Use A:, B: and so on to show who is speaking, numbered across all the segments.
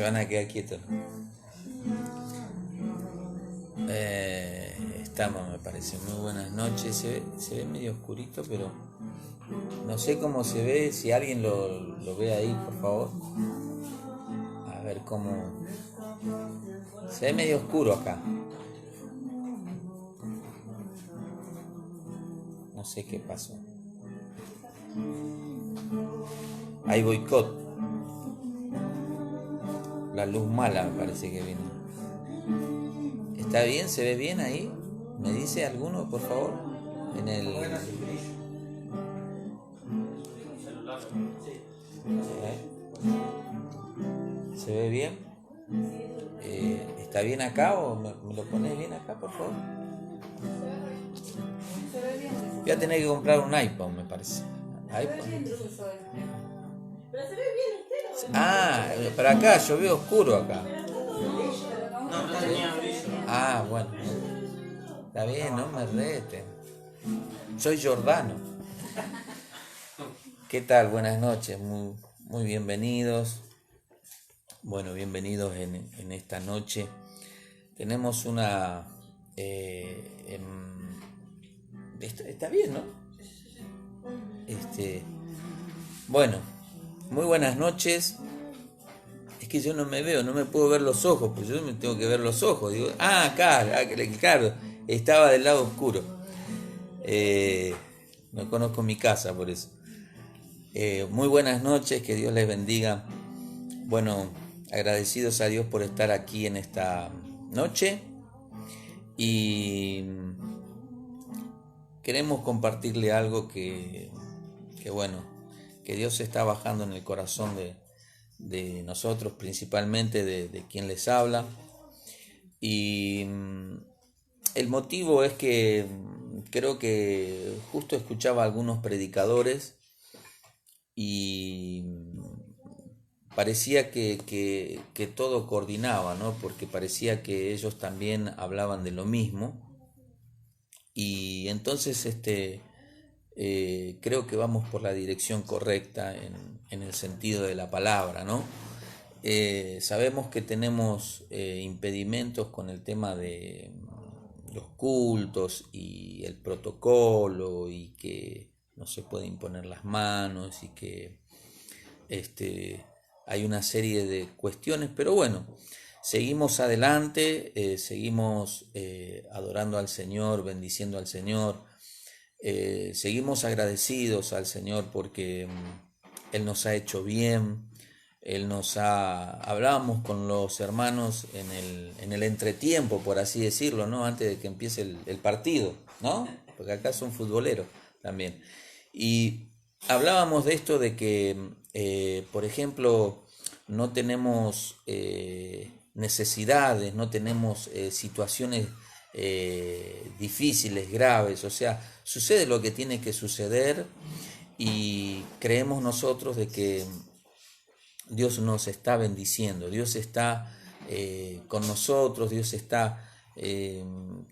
A: se van a quedar quietos. Estamos, me parece. Muy buenas noches. Se ve medio oscurito, pero no sé cómo se ve. Si alguien lo ve ahí, por favor. A ver cómo. Se ve medio oscuro acá. No sé qué pasó. Hay boicot. La luz mala me parece que viene. ¿Está bien? ¿Se ve bien ahí? ¿Me dice alguno, por favor? En el... ¿Se ve bien? ¿Está bien acá o me lo pones bien acá, por favor? Voy a tener que comprar un iPhone, me parece.
B: Pero se ve bien entero.
A: Ah, para acá, yo veo oscuro acá.
C: No, no tenía brillo.
A: Ah, bueno. Está bien, no me reten. Soy Giordano. ¿Qué tal? Buenas noches, muy bienvenidos. Bueno, bienvenidos en esta noche. Tenemos una... está bien, ¿no? Bueno, muy buenas noches. Es que yo no me veo, no me puedo ver los ojos, pues yo me tengo que ver los ojos. Digo, claro, estaba del lado oscuro. No conozco mi casa por eso. Muy buenas noches, que Dios les bendiga. Bueno, agradecidos a Dios por estar aquí en esta noche y queremos compartirle algo que bueno, que Dios está bajando en el corazón de nosotros, principalmente de quien les habla. Y el motivo es que creo que justo escuchaba a algunos predicadores y parecía que todo coordinaba, ¿no? Porque parecía que ellos también hablaban de lo mismo. Y entonces creo que vamos por la dirección correcta en el sentido de la palabra, ¿no? Sabemos que tenemos impedimentos con el tema de los cultos y el protocolo y que no se puede imponer las manos y que hay una serie de cuestiones, pero bueno, seguimos adelante, seguimos adorando al Señor, bendiciendo al Señor, seguimos agradecidos al Señor porque Él nos ha hecho bien. Hablábamos con los hermanos en el entretiempo, por así decirlo, ¿no? Antes de que empiece el partido, ¿no? Porque acá son futboleros también. Y hablábamos de esto de que, por ejemplo, no tenemos necesidades, no tenemos situaciones difíciles, graves, o sea, sucede lo que tiene que suceder y creemos nosotros de que Dios nos está bendiciendo, Dios está con nosotros, Dios está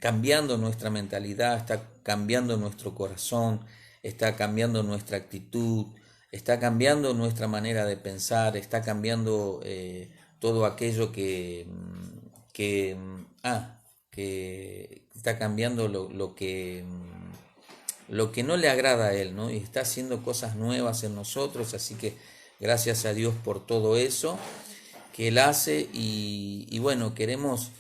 A: cambiando nuestra mentalidad, está cambiando nuestro corazón, está cambiando nuestra actitud, está cambiando nuestra manera de pensar, está cambiando todo aquello que está cambiando lo que no le agrada a Él, ¿no? Y está haciendo cosas nuevas en nosotros, así que gracias a Dios por todo eso que Él hace y bueno, queremos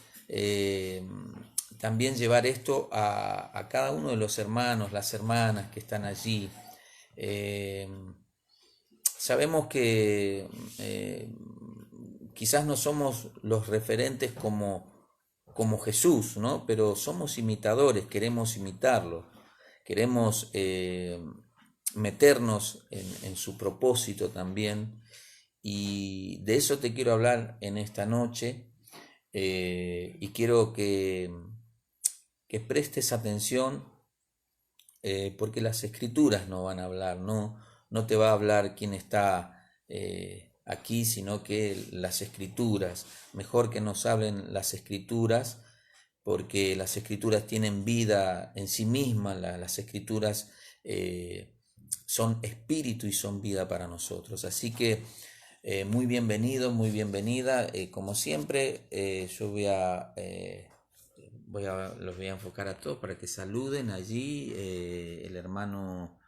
A: también llevar esto a cada uno de los hermanos, las hermanas que están allí. Sabemos que quizás no somos los referentes como Jesús, ¿no? Pero somos imitadores, queremos imitarlo, queremos meternos en su propósito también. Y de eso te quiero hablar en esta noche y quiero que prestes atención porque las escrituras no van a hablar, no te va a hablar quien está aquí, sino que las escrituras, mejor que nos hablen las escrituras, porque las escrituras tienen vida en sí mismas, las escrituras son espíritu y son vida para nosotros. Así que Muy bienvenido, muy bienvenida. Como siempre, yo los voy a enfocar a todos para que saluden allí. El hermano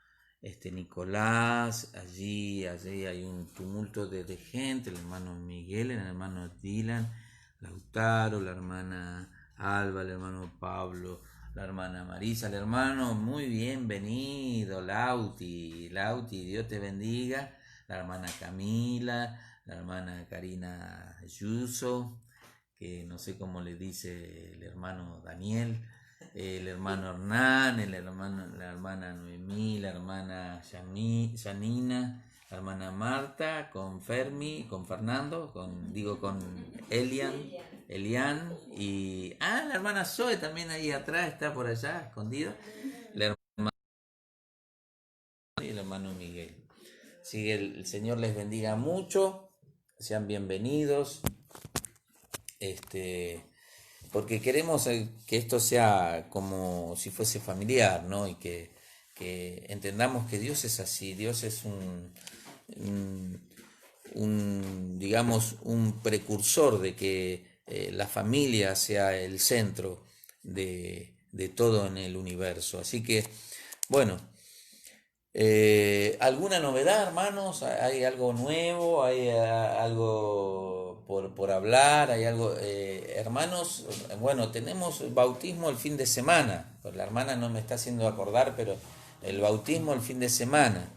A: Nicolás, allí hay un tumulto de gente, el hermano Miguel, el hermano Dylan, Lautaro, la hermana Alba, el hermano Pablo, la hermana Marisa, el hermano, muy bienvenido, Lauti, Dios te bendiga, la hermana Camila, la hermana Karina Yuso, que no sé cómo le dice el hermano Daniel, el hermano Hernán, la hermana Noemí, la hermana Janina, la hermana Marta, con Fermi, con Fernando, con Elian, y la hermana Zoe también ahí atrás, está por allá, escondida, la hermana y el hermano Miguel. Así que el Señor les bendiga mucho, sean bienvenidos, porque queremos que esto sea como si fuese familiar, ¿no? Y que entendamos que Dios es así, Dios es digamos, un precursor de que la familia sea el centro de todo en el universo. Así que, bueno, ¿alguna novedad, hermanos? ¿Hay algo nuevo? ¿Hay algo por hablar? ¿Hay algo, hermanos? Bueno, tenemos bautismo el fin de semana. Pues la hermana no me está haciendo acordar, pero el bautismo el fin de semana.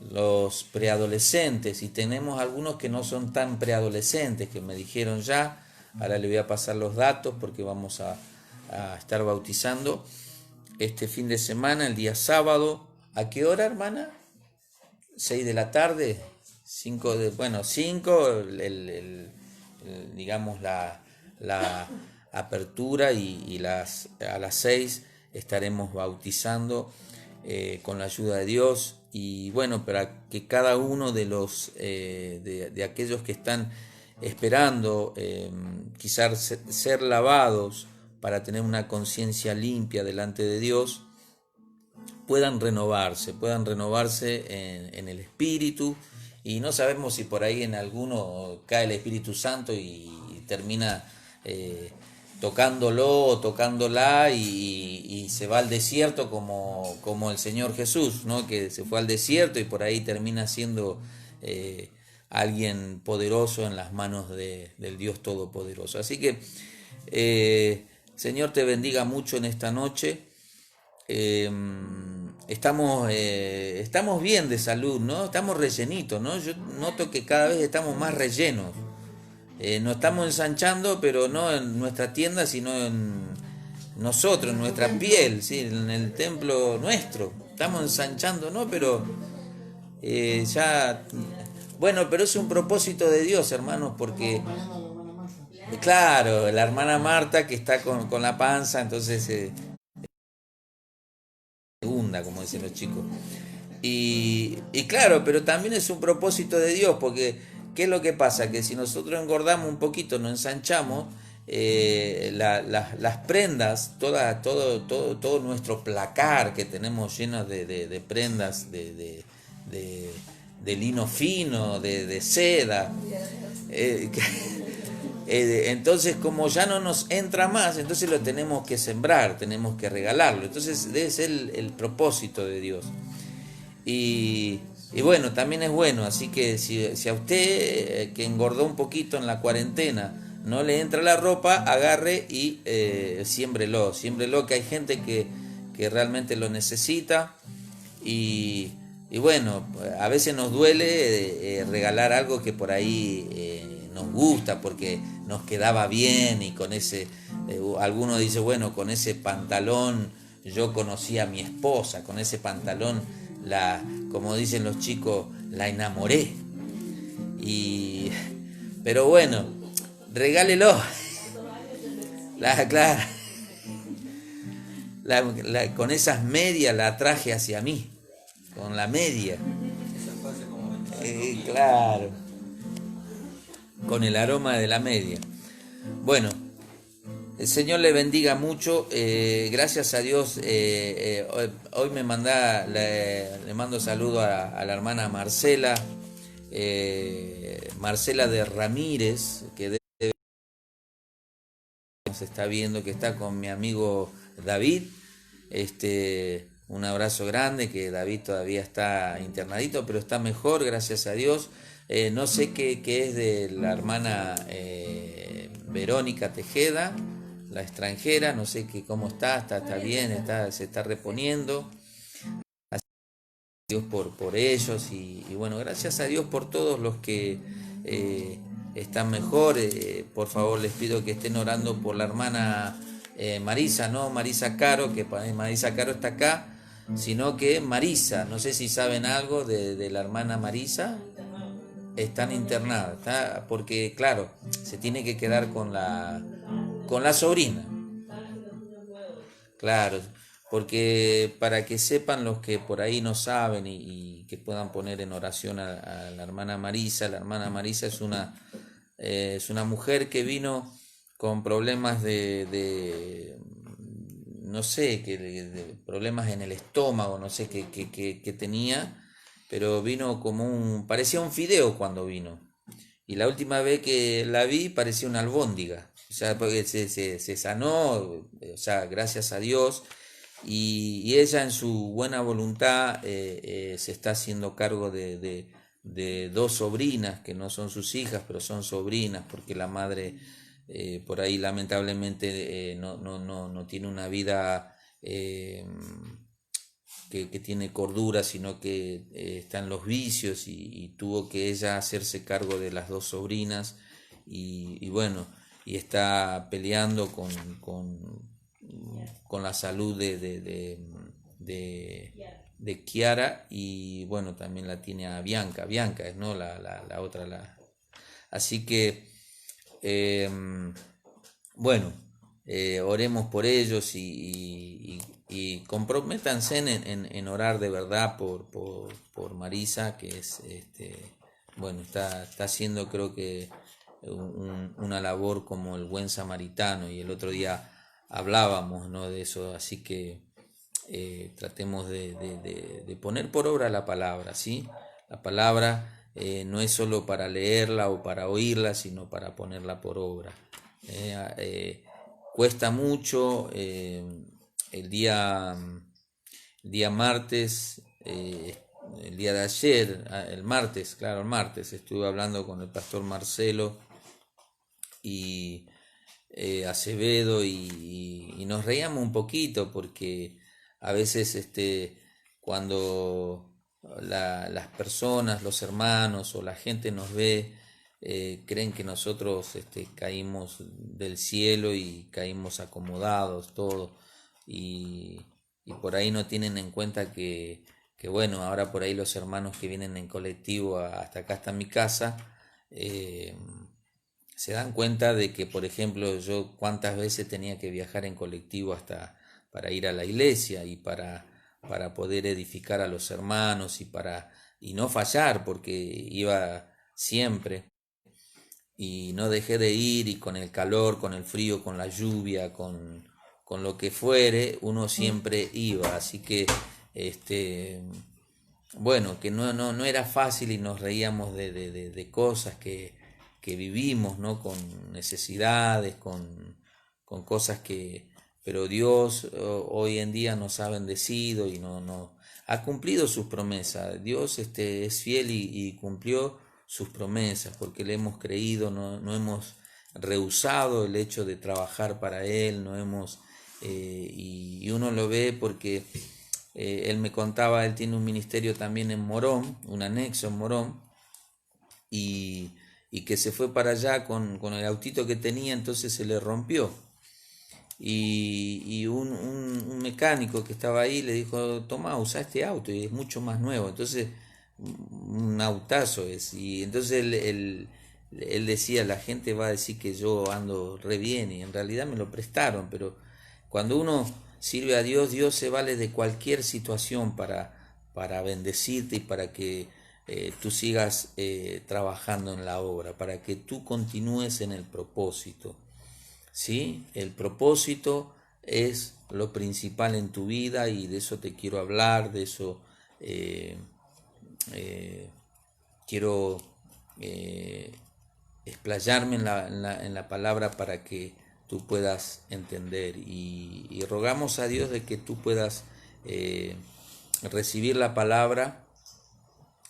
A: Los preadolescentes, y tenemos algunos que no son tan preadolescentes, que me dijeron ya. Ahora le voy a pasar los datos porque vamos a estar bautizando este fin de semana, el día sábado. ¿A qué hora, hermana? 6 de la tarde, 5 digamos la apertura y a las 6 estaremos bautizando con la ayuda de Dios. Y bueno, para que cada uno de los de aquellos que están esperando quizás ser lavados para tener una conciencia limpia delante de Dios, puedan renovarse en el espíritu, y no sabemos si por ahí en alguno cae el Espíritu Santo y termina tocándolo o tocándola y se va al desierto como el Señor Jesús, ¿no? Que se fue al desierto y por ahí termina siendo alguien poderoso en las manos del Dios Todopoderoso. Así que Señor te bendiga mucho en esta noche. Estamos bien de salud, ¿no? Estamos rellenitos, ¿no? Yo noto que cada vez estamos más rellenos. Nos estamos ensanchando, pero no en nuestra tienda, sino en nosotros, en nuestra piel, ¿sí? En el templo nuestro. Estamos ensanchando, ¿no? Pero ya... Bueno, pero es un propósito de Dios, hermanos, porque... Claro, la hermana Marta que está con la panza, entonces... segunda, como dicen los chicos. Y claro, pero también es un propósito de Dios, porque ¿qué es lo que pasa? Que si nosotros engordamos un poquito, nos ensanchamos, las prendas, todo nuestro placar que tenemos lleno de prendas de lino fino, de seda, entonces como ya no nos entra más, entonces lo tenemos que sembrar, tenemos que regalarlo. Entonces debe ser el propósito de Dios. Y bueno, también es bueno, así que si a usted que engordó un poquito en la cuarentena no le entra la ropa, agarre y siémbrelo, que hay gente que realmente lo necesita. Y bueno, a veces nos duele regalar algo que por ahí nos gusta porque nos quedaba bien, y con ese, alguno dice, bueno, con ese pantalón yo conocí a mi esposa, con ese pantalón, como dicen los chicos, la enamoré. Pero bueno, regálelo. Claro, con esas medias la traje hacia mí, con la media. Claro, con el aroma de la media. Bueno, el Señor le bendiga mucho. Gracias a Dios. Hoy le mando saludo a la hermana Marcela Marcela de Ramírez, que nos está viendo, que está con mi amigo David. Un abrazo grande, que David todavía está internadito, pero está mejor, gracias a Dios. No sé qué es de la hermana Verónica Tejeda, la extranjera, no sé cómo está bien, se está reponiendo. Dios por ellos y bueno, gracias a Dios por todos los que están mejor. Por favor, les pido que estén orando por la hermana Marisa, no Marisa Caro, que Marisa Caro está acá, sino que Marisa, no sé si saben algo de la hermana Marisa. Están internadas, porque claro, se tiene que quedar con la sobrina. Claro, porque para que sepan los que por ahí no saben y que puedan poner en oración a la hermana Marisa es una mujer que vino con problemas no sé, de problemas en el estómago, no sé qué tenía, pero vino parecía un fideo cuando vino. Y la última vez que la vi parecía una albóndiga. O sea, porque se sanó, o sea, gracias a Dios. Y ella en su buena voluntad se está haciendo cargo de dos sobrinas, que no son sus hijas, pero son sobrinas, porque la madre por ahí lamentablemente no tiene una vida que tiene cordura, sino que está en los vicios y tuvo que ella hacerse cargo de las dos sobrinas y bueno, y está peleando con la salud de Kiara y bueno, también la tiene a Bianca es no la otra. Así que bueno, oremos por ellos y comprométanse en orar de verdad por Marisa, que es, bueno, está haciendo creo que una labor como el buen samaritano, y el otro día hablábamos, ¿no?, de eso, así que tratemos de poner por obra la palabra, ¿sí? La palabra no es solo para leerla o para oírla, sino para ponerla por obra. Cuesta mucho. El día martes, el día de ayer, el martes, estuve hablando con el pastor Marcelo y Acevedo y nos reíamos un poquito porque a veces cuando las personas, los hermanos o la gente nos ve, creen que nosotros caímos del cielo y caímos acomodados, todo, y por ahí no tienen en cuenta que bueno, ahora por ahí los hermanos que vienen en colectivo hasta acá, hasta mi casa, se dan cuenta de que, por ejemplo, yo cuántas veces tenía que viajar en colectivo hasta para ir a la iglesia y para poder edificar a los hermanos y no fallar, porque iba siempre y no dejé de ir, y con el calor, con el frío, con la lluvia, con lo que fuere, uno siempre iba. Así que bueno, que no era fácil y nos reíamos de cosas que vivimos, ¿no?, con necesidades, con cosas pero Dios hoy en día nos ha bendecido y no ha cumplido sus promesas. Dios es fiel y cumplió sus promesas, porque le hemos creído, no hemos rehusado el hecho de trabajar para Él, no hemos y uno lo ve porque él me contaba, él tiene un ministerio también en Morón, un anexo en Morón, y que se fue para allá con el autito que tenía, entonces se le rompió. Y un mecánico que estaba ahí le dijo: toma, usa este auto, y es mucho más nuevo. Entonces, un autazo es. Y entonces él decía: la gente va a decir que yo ando re bien, y en realidad me lo prestaron. Pero cuando uno sirve a Dios, Dios se vale de cualquier situación para bendecirte y para que tú sigas trabajando en la obra, para que tú continúes en el propósito. ¿Sí? El propósito es lo principal en tu vida, y de eso te quiero hablar, de eso quiero explayarme en la palabra para que tú puedas entender. Y rogamos a Dios de que tú puedas recibir la palabra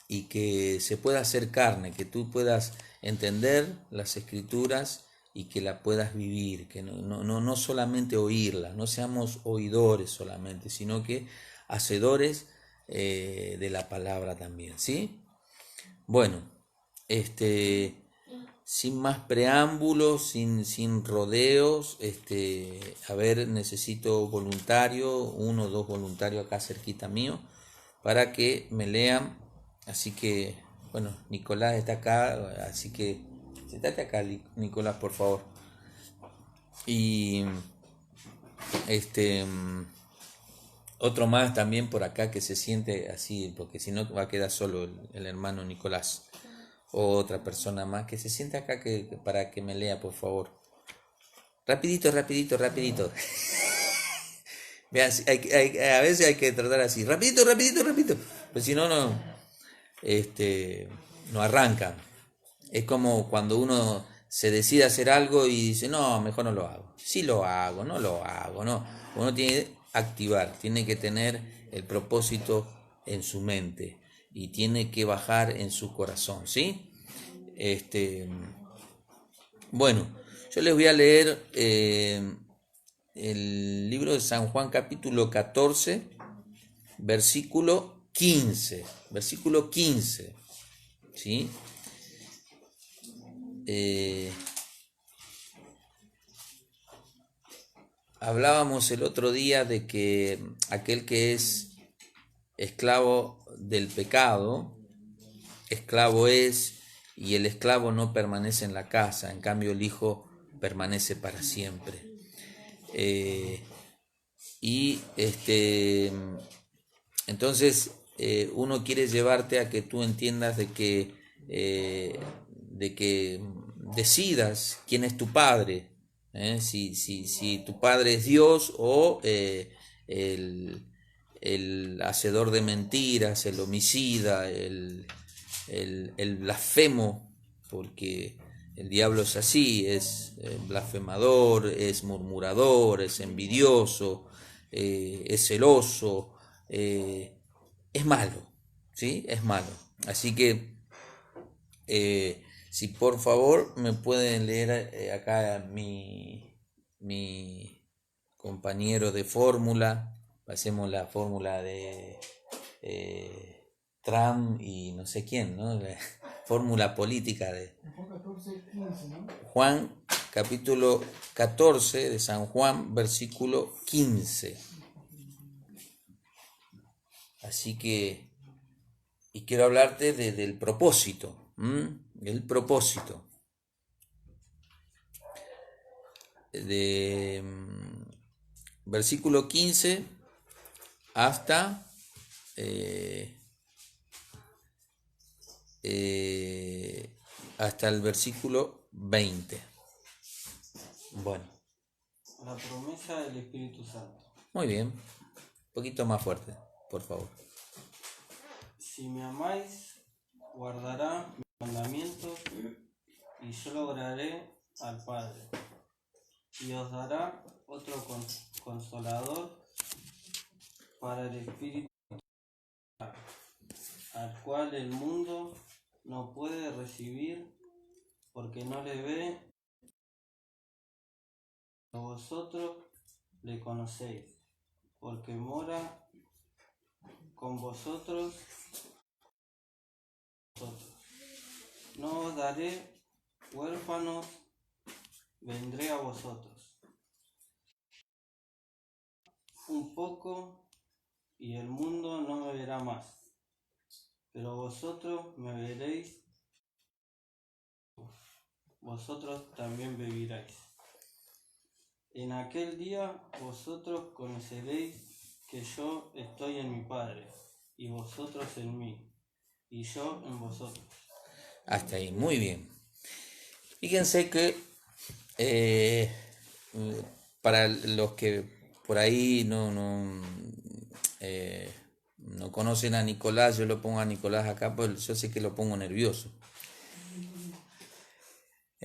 A: y que se pueda hacer carne, que tú puedas entender las escrituras y que la puedas vivir, que no solamente oírla, no seamos oidores solamente, sino que hacedores de la palabra también, ¿sí? Bueno, sin más preámbulos, sin rodeos, a ver, necesito voluntarios, 1 o 2 voluntarios acá cerquita mío, para que me lean. Así que, bueno, Nicolás está acá, así que sentate acá, Nicolás, por favor. Y otro más también por acá que se siente así, porque si no va a quedar solo el hermano Nicolás. O otra persona más que se siente acá para que me lea, por favor. Rapidito. Vean, a veces hay que tratar así, rapidito. Pues si no, no arrancan. Es como cuando uno se decide hacer algo y dice, no, mejor no lo hago. Sí lo hago, no lo hago, no. Uno tiene que activar, tiene que tener el propósito en su mente y tiene que bajar en su corazón, ¿sí? Bueno, yo les voy a leer el libro de San Juan capítulo 14, versículo 15. Versículo 15, ¿sí? Hablábamos el otro día de que aquel que es esclavo del pecado, esclavo es, y el esclavo no permanece en la casa, en cambio el hijo permanece para siempre. Y entonces uno quiere llevarte a que tú entiendas de que decidas quién es tu padre, si tu padre es Dios o el hacedor de mentiras, el homicida, el blasfemo, porque el diablo es así, es blasfemador, es murmurador, es envidioso, es celoso, es malo, ¿sí? Es malo. Así que, si por favor me pueden leer acá mi compañero de fórmula, hacemos la fórmula de Trump y no sé quién, ¿no? La fórmula política de Juan capítulo 14 de San Juan, versículo 15. Así que, y quiero hablarte del propósito, el propósito de versículo 15 hasta hasta el versículo 20. Bueno.
C: La promesa del Espíritu Santo.
A: Muy bien. Un poquito más fuerte, por favor.
C: Si me amáis, guardará mis mandamientos, y yo lograré al Padre, y os dará otro consolador para el Espíritu, al cual el mundo no puede recibir porque no le ve, pero vosotros le conocéis, porque mora con vosotros. No os daré huérfanos, vendré a vosotros. Un poco y el mundo no me verá más, pero vosotros me veréis, vosotros también viviréis. En aquel día vosotros conoceréis que yo estoy en mi Padre, y vosotros en mí, y yo en vosotros.
A: Hasta ahí, muy bien. Fíjense que para los que por ahí no conocen a Nicolás, yo lo pongo a Nicolás acá, pues yo sé que lo pongo nervioso.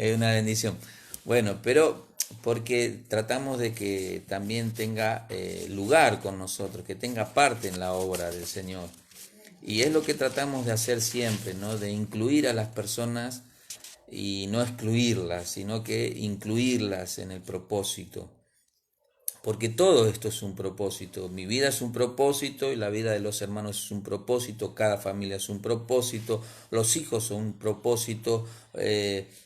A: Es una bendición. Bueno, pero porque tratamos de que también tenga lugar con nosotros, que tenga parte en la obra del Señor. Y es lo que tratamos de hacer siempre, ¿no? De incluir a las personas y no excluirlas, sino que incluirlas en el propósito. Porque todo esto es un propósito. Mi vida es un propósito y la vida de los hermanos es un propósito. Cada familia es un propósito. Los hijos son un propósito.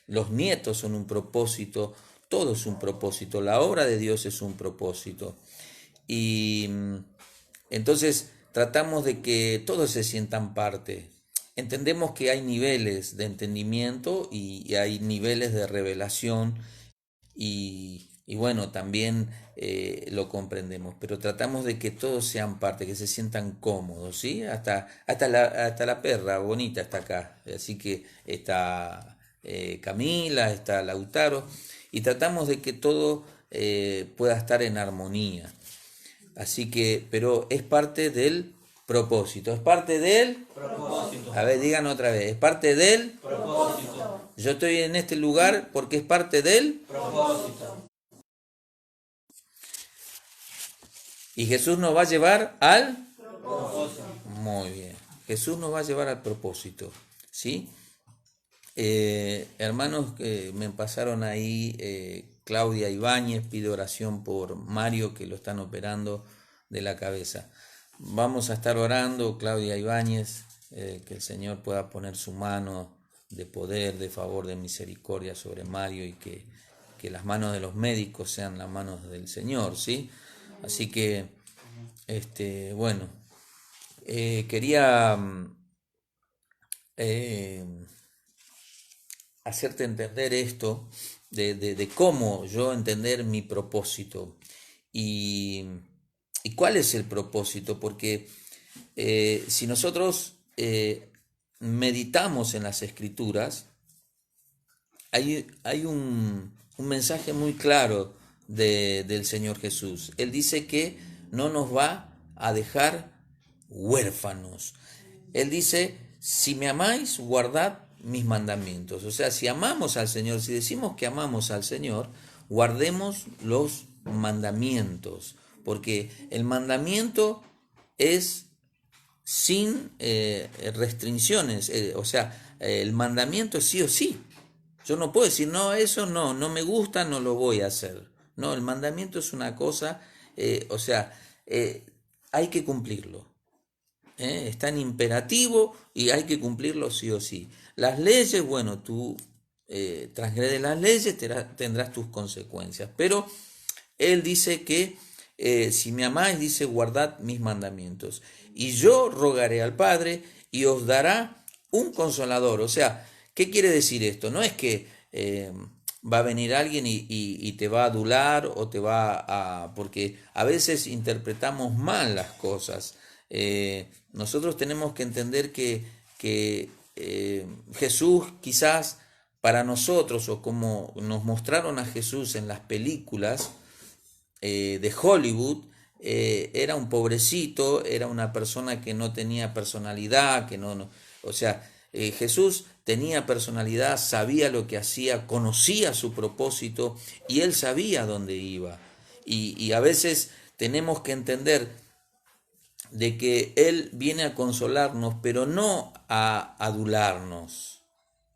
A: Los nietos son un propósito. Todo es un propósito. La obra de Dios es un propósito. Y entonces tratamos de que todos se sientan parte. Entendemos que hay niveles de entendimiento y hay niveles de revelación y bueno, también lo comprendemos, pero tratamos de que todos sean parte, que se sientan cómodos, ¿sí? Hasta la perra bonita está acá, así que está Camila, está Lautaro, y tratamos de que todo pueda estar en armonía. Así que, pero es parte del propósito, es parte del
C: Propósito.
A: A ver, digan otra vez, es parte del
C: Propósito.
A: Yo estoy en este lugar porque es parte del
C: Propósito.
A: Y Jesús nos va a llevar al
C: Propósito.
A: Muy bien. Jesús nos va a llevar al propósito, ¿sí? Hermanos que me pasaron ahí, Claudia Ibáñez pide oración por Mario que lo están operando de la cabeza. Vamos a estar orando, Claudia Ibáñez, que el Señor pueda poner su mano de poder, de favor, de misericordia sobre Mario y que las manos de los médicos sean las manos del Señor, ¿sí? Así que, bueno, quería hacerte entender esto, de cómo yo entender mi propósito y cuál es el propósito, porque si nosotros meditamos en las Escrituras, hay un mensaje muy claro del Señor Jesús. Él dice que no nos va a dejar huérfanos. Él dice, si me amáis, guardad mis mandamientos. O sea, si amamos al Señor, si decimos que amamos al Señor, guardemos los mandamientos, porque el mandamiento es sin restricciones, o sea, el mandamiento es sí o sí. Yo no puedo decir, no, eso no me gusta, no lo voy a hacer. No, el mandamiento es una cosa, o sea, hay que cumplirlo. Está en imperativo y hay que cumplirlo sí o sí. Las leyes, bueno, tú transgredes las leyes, tendrás tus consecuencias. Pero Él dice que si me amáis, dice, guardad mis mandamientos. Y yo rogaré al Padre y os dará un consolador. O sea, ¿qué quiere decir esto? No es que va a venir alguien y te va a adular o te va a... porque a veces interpretamos mal las cosas. Nosotros tenemos que entender que Jesús quizás para nosotros, o como nos mostraron a Jesús en las películas de Hollywood, era un pobrecito, era una persona que no tenía personalidad, o sea, Jesús tenía personalidad, sabía lo que hacía, conocía su propósito y él sabía dónde iba. Y a veces tenemos que entender de que Él viene a consolarnos, pero no a adularnos.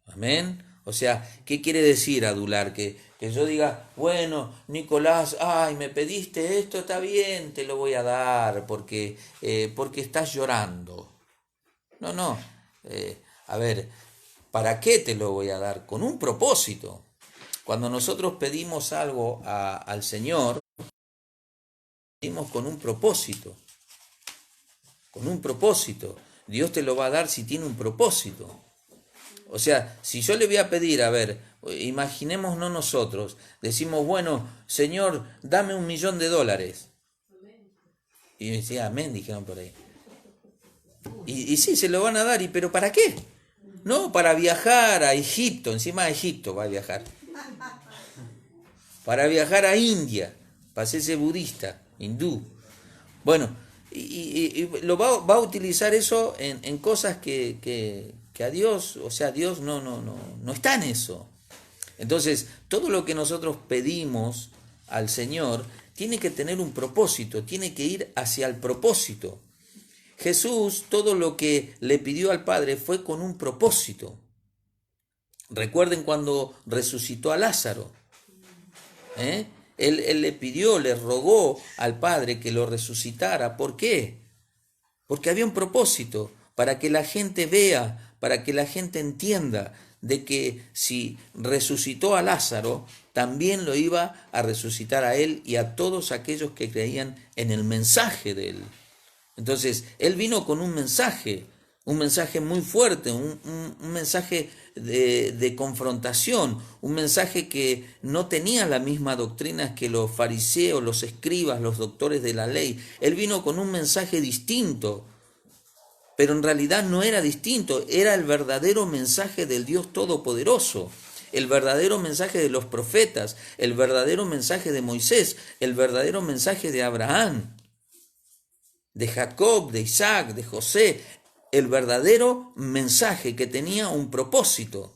A: Amén. O sea, ¿qué quiere decir adular? Que yo diga, bueno, Nicolás, ay, me pediste esto, está bien, te lo voy a dar, porque estás llorando. No. A ver, ¿para qué te lo voy a dar? Con un propósito. Cuando nosotros pedimos algo al Señor, pedimos con un propósito. Con un propósito. Dios te lo va a dar si tiene un propósito. O sea, si yo le voy a pedir, a ver, imaginémonos nosotros, decimos, bueno, Señor, dame $1.000.000. Y decía, amén, dijeron por ahí. Y sí, se lo van a dar, pero ¿para qué? No, para viajar a Egipto, encima a Egipto va a viajar. Para viajar a India, para hacerse budista, hindú. Bueno, y lo va a utilizar eso en cosas que a Dios, o sea, Dios no está en eso. Entonces, todo lo que nosotros pedimos al Señor tiene que tener un propósito, tiene que ir hacia el propósito. Jesús, todo lo que le pidió al Padre fue con un propósito. Recuerden cuando resucitó a Lázaro. Él le pidió, le rogó al Padre que lo resucitara. ¿Por qué? Porque había un propósito, para que la gente vea, para que la gente entienda de que si resucitó a Lázaro, también lo iba a resucitar a él y a todos aquellos que creían en el mensaje de él. Entonces, él vino con un mensaje muy fuerte, un mensaje de confrontación, un mensaje que no tenía la misma doctrina que los fariseos, los escribas, los doctores de la ley. Él vino con un mensaje distinto, pero en realidad no era distinto, era el verdadero mensaje del Dios Todopoderoso, el verdadero mensaje de los profetas, el verdadero mensaje de Moisés, el verdadero mensaje de Abraham, de Jacob, de Isaac, de José, el verdadero mensaje que tenía un propósito.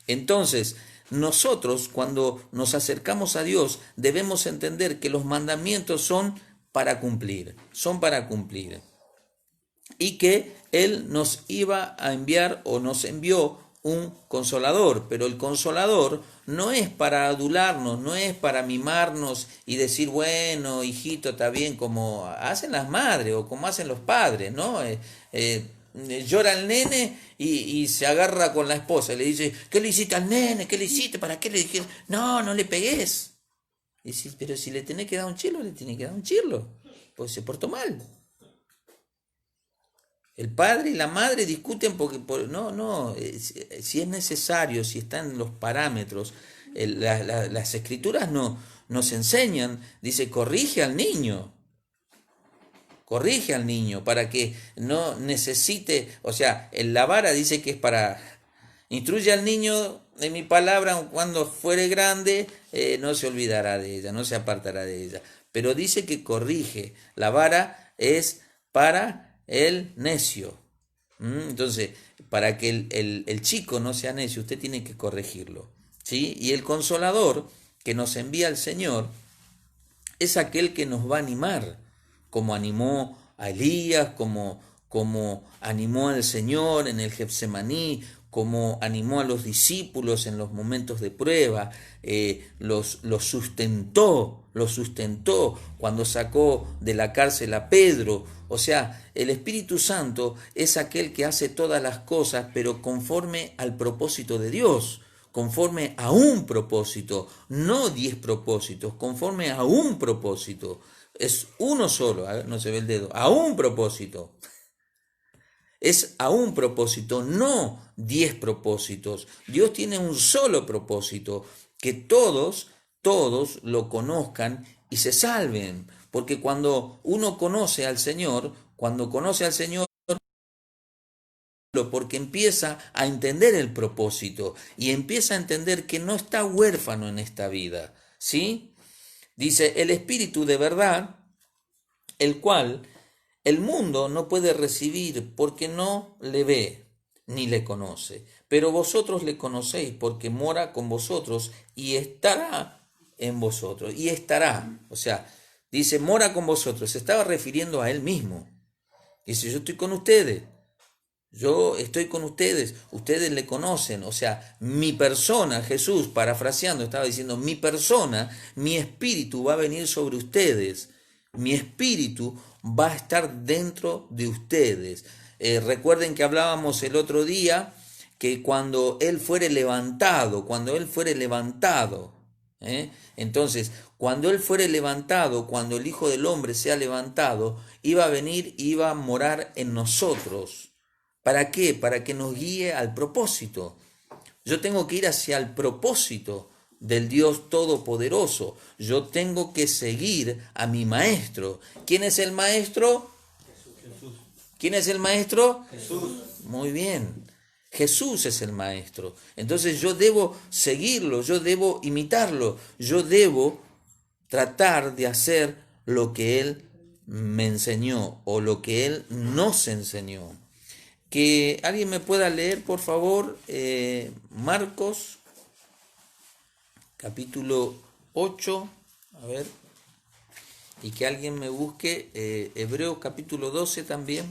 A: Entonces, nosotros cuando nos acercamos a Dios debemos entender que los mandamientos son para cumplir, y que Él nos iba a enviar o nos envió un consolador, pero el consolador no es para adularnos, no es para mimarnos y decir, bueno, hijito, está bien, como hacen las madres o como hacen los padres, ¿no? Llora el nene y se agarra con la esposa y le dice, ¿qué le hiciste al nene? ¿Qué le hiciste? ¿Para qué le dije? No, no le pegues. Y dice, pero si le tenés que dar un chirlo, le tenés que dar un chirlo, pues se portó mal. El padre y la madre discuten porque si es necesario, si están los parámetros, las escrituras nos enseñan, dice, corrige al niño para que no necesite, o sea, la vara dice que es para, instruye al niño de mi palabra, cuando fuere grande, no se olvidará de ella, no se apartará de ella, pero dice que corrige, la vara es para el necio. Entonces, para que el chico no sea necio, usted tiene que corregirlo, ¿sí? Y el consolador que nos envía el Señor es aquel que nos va a animar, como animó a Elías, como animó al Señor en el Getsemaní, como animó a los discípulos en los momentos de prueba, los sustentó cuando sacó de la cárcel a Pedro. O sea, el Espíritu Santo es aquel que hace todas las cosas, pero conforme al propósito de Dios, conforme a un propósito, no 10 propósitos, conforme a un propósito. Es uno solo, a ver, no se ve el dedo, a un propósito. Es a un propósito, no 10 propósitos. Dios tiene un solo propósito, que todos lo conozcan y se salven. Porque cuando uno conoce al Señor, porque empieza a entender el propósito y empieza a entender que no está huérfano en esta vida, ¿sí? Dice, el Espíritu de verdad, el cual el mundo no puede recibir porque no le ve ni le conoce, pero vosotros le conocéis porque mora con vosotros y estará en vosotros. Y estará, o sea, dice, mora con vosotros, se estaba refiriendo a él mismo. Dice, yo estoy con ustedes. Yo estoy con ustedes, ustedes le conocen, o sea, mi persona, Jesús, parafraseando, estaba diciendo, mi persona, mi espíritu va a venir sobre ustedes, mi espíritu va a estar dentro de ustedes. Recuerden que hablábamos el otro día que cuando Él fuere levantado, entonces, cuando Él fuere levantado, cuando el Hijo del Hombre sea levantado, iba a venir, iba a morar en nosotros. ¿Para qué? Para que nos guíe al propósito. Yo tengo que ir hacia el propósito del Dios Todopoderoso. Yo tengo que seguir a mi maestro. ¿Quién es el maestro?
C: Jesús.
A: ¿Quién es el maestro?
C: Jesús.
A: Muy bien. Jesús es el maestro. Entonces yo debo seguirlo, yo debo imitarlo, yo debo tratar de hacer lo que Él me enseñó o lo que Él nos enseñó. Que alguien me pueda leer, por favor, Marcos capítulo 8, a ver, y que alguien me busque Hebreos capítulo 12 también.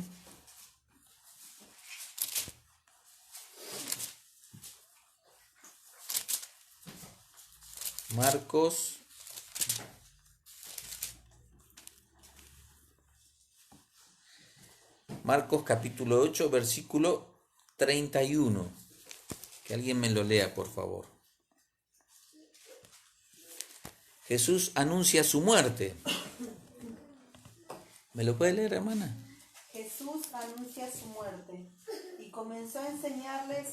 A: Marcos capítulo 8, versículo 31. Que alguien me lo lea, por favor. Jesús anuncia su muerte. ¿Me lo puede leer, hermana?
B: Jesús anuncia su muerte y comenzó a enseñarles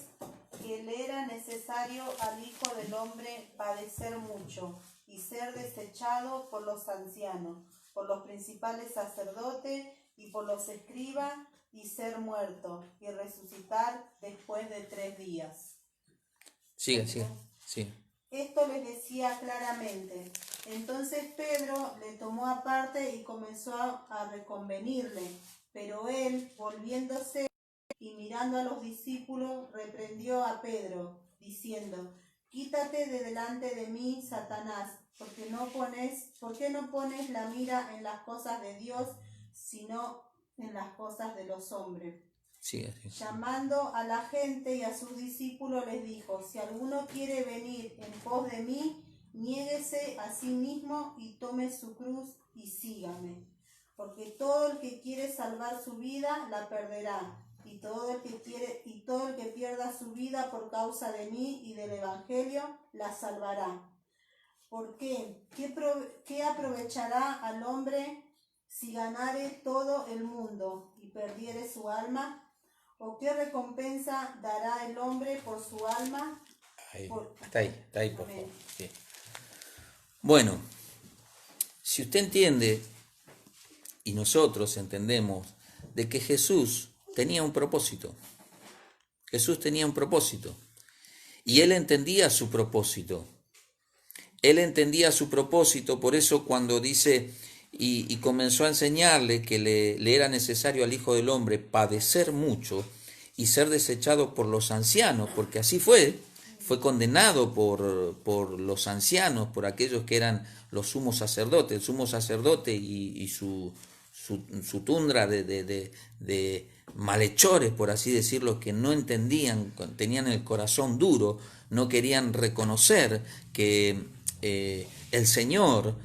B: que le era necesario al Hijo del Hombre padecer mucho y ser desechado por los ancianos, por los principales sacerdotes y por los escribas, y ser muerto y resucitar después de 3 días.
A: Siga. Sí.
B: Esto les decía claramente. Entonces Pedro le tomó aparte y comenzó a reconvenirle, pero él, volviéndose y mirando a los discípulos, reprendió a Pedro, diciendo: Quítate de delante de mí, Satanás, ¿por qué no pones la mira en las cosas de Dios, sino en las cosas de los hombres?
A: Sí.
B: Llamando a la gente y a sus discípulos les dijo: Si alguno quiere venir en pos de mí, niéguese a sí mismo y tome su cruz y sígame. Porque todo el que quiere salvar su vida la perderá, y todo el que pierda su vida por causa de mí y del Evangelio la salvará. ¿Por qué? ¿Qué aprovechará al hombre si ganare todo el mundo y perdiere su alma? ¿O qué recompensa dará el hombre por su alma?
A: Está ahí, por
B: Amén.
A: favor. Sí. Bueno, si usted entiende, y nosotros entendemos, de que Jesús tenía un propósito. Jesús tenía un propósito. Y él entendía su propósito. Él entendía su propósito, por eso cuando dice, y comenzó a enseñarle que le era necesario al Hijo del Hombre padecer mucho y ser desechado por los ancianos, porque así fue condenado por los ancianos, por aquellos que eran los sumos sacerdotes, el sumo sacerdote y su tundra de malhechores, por así decirlo, que no entendían, tenían el corazón duro, no querían reconocer que el Señor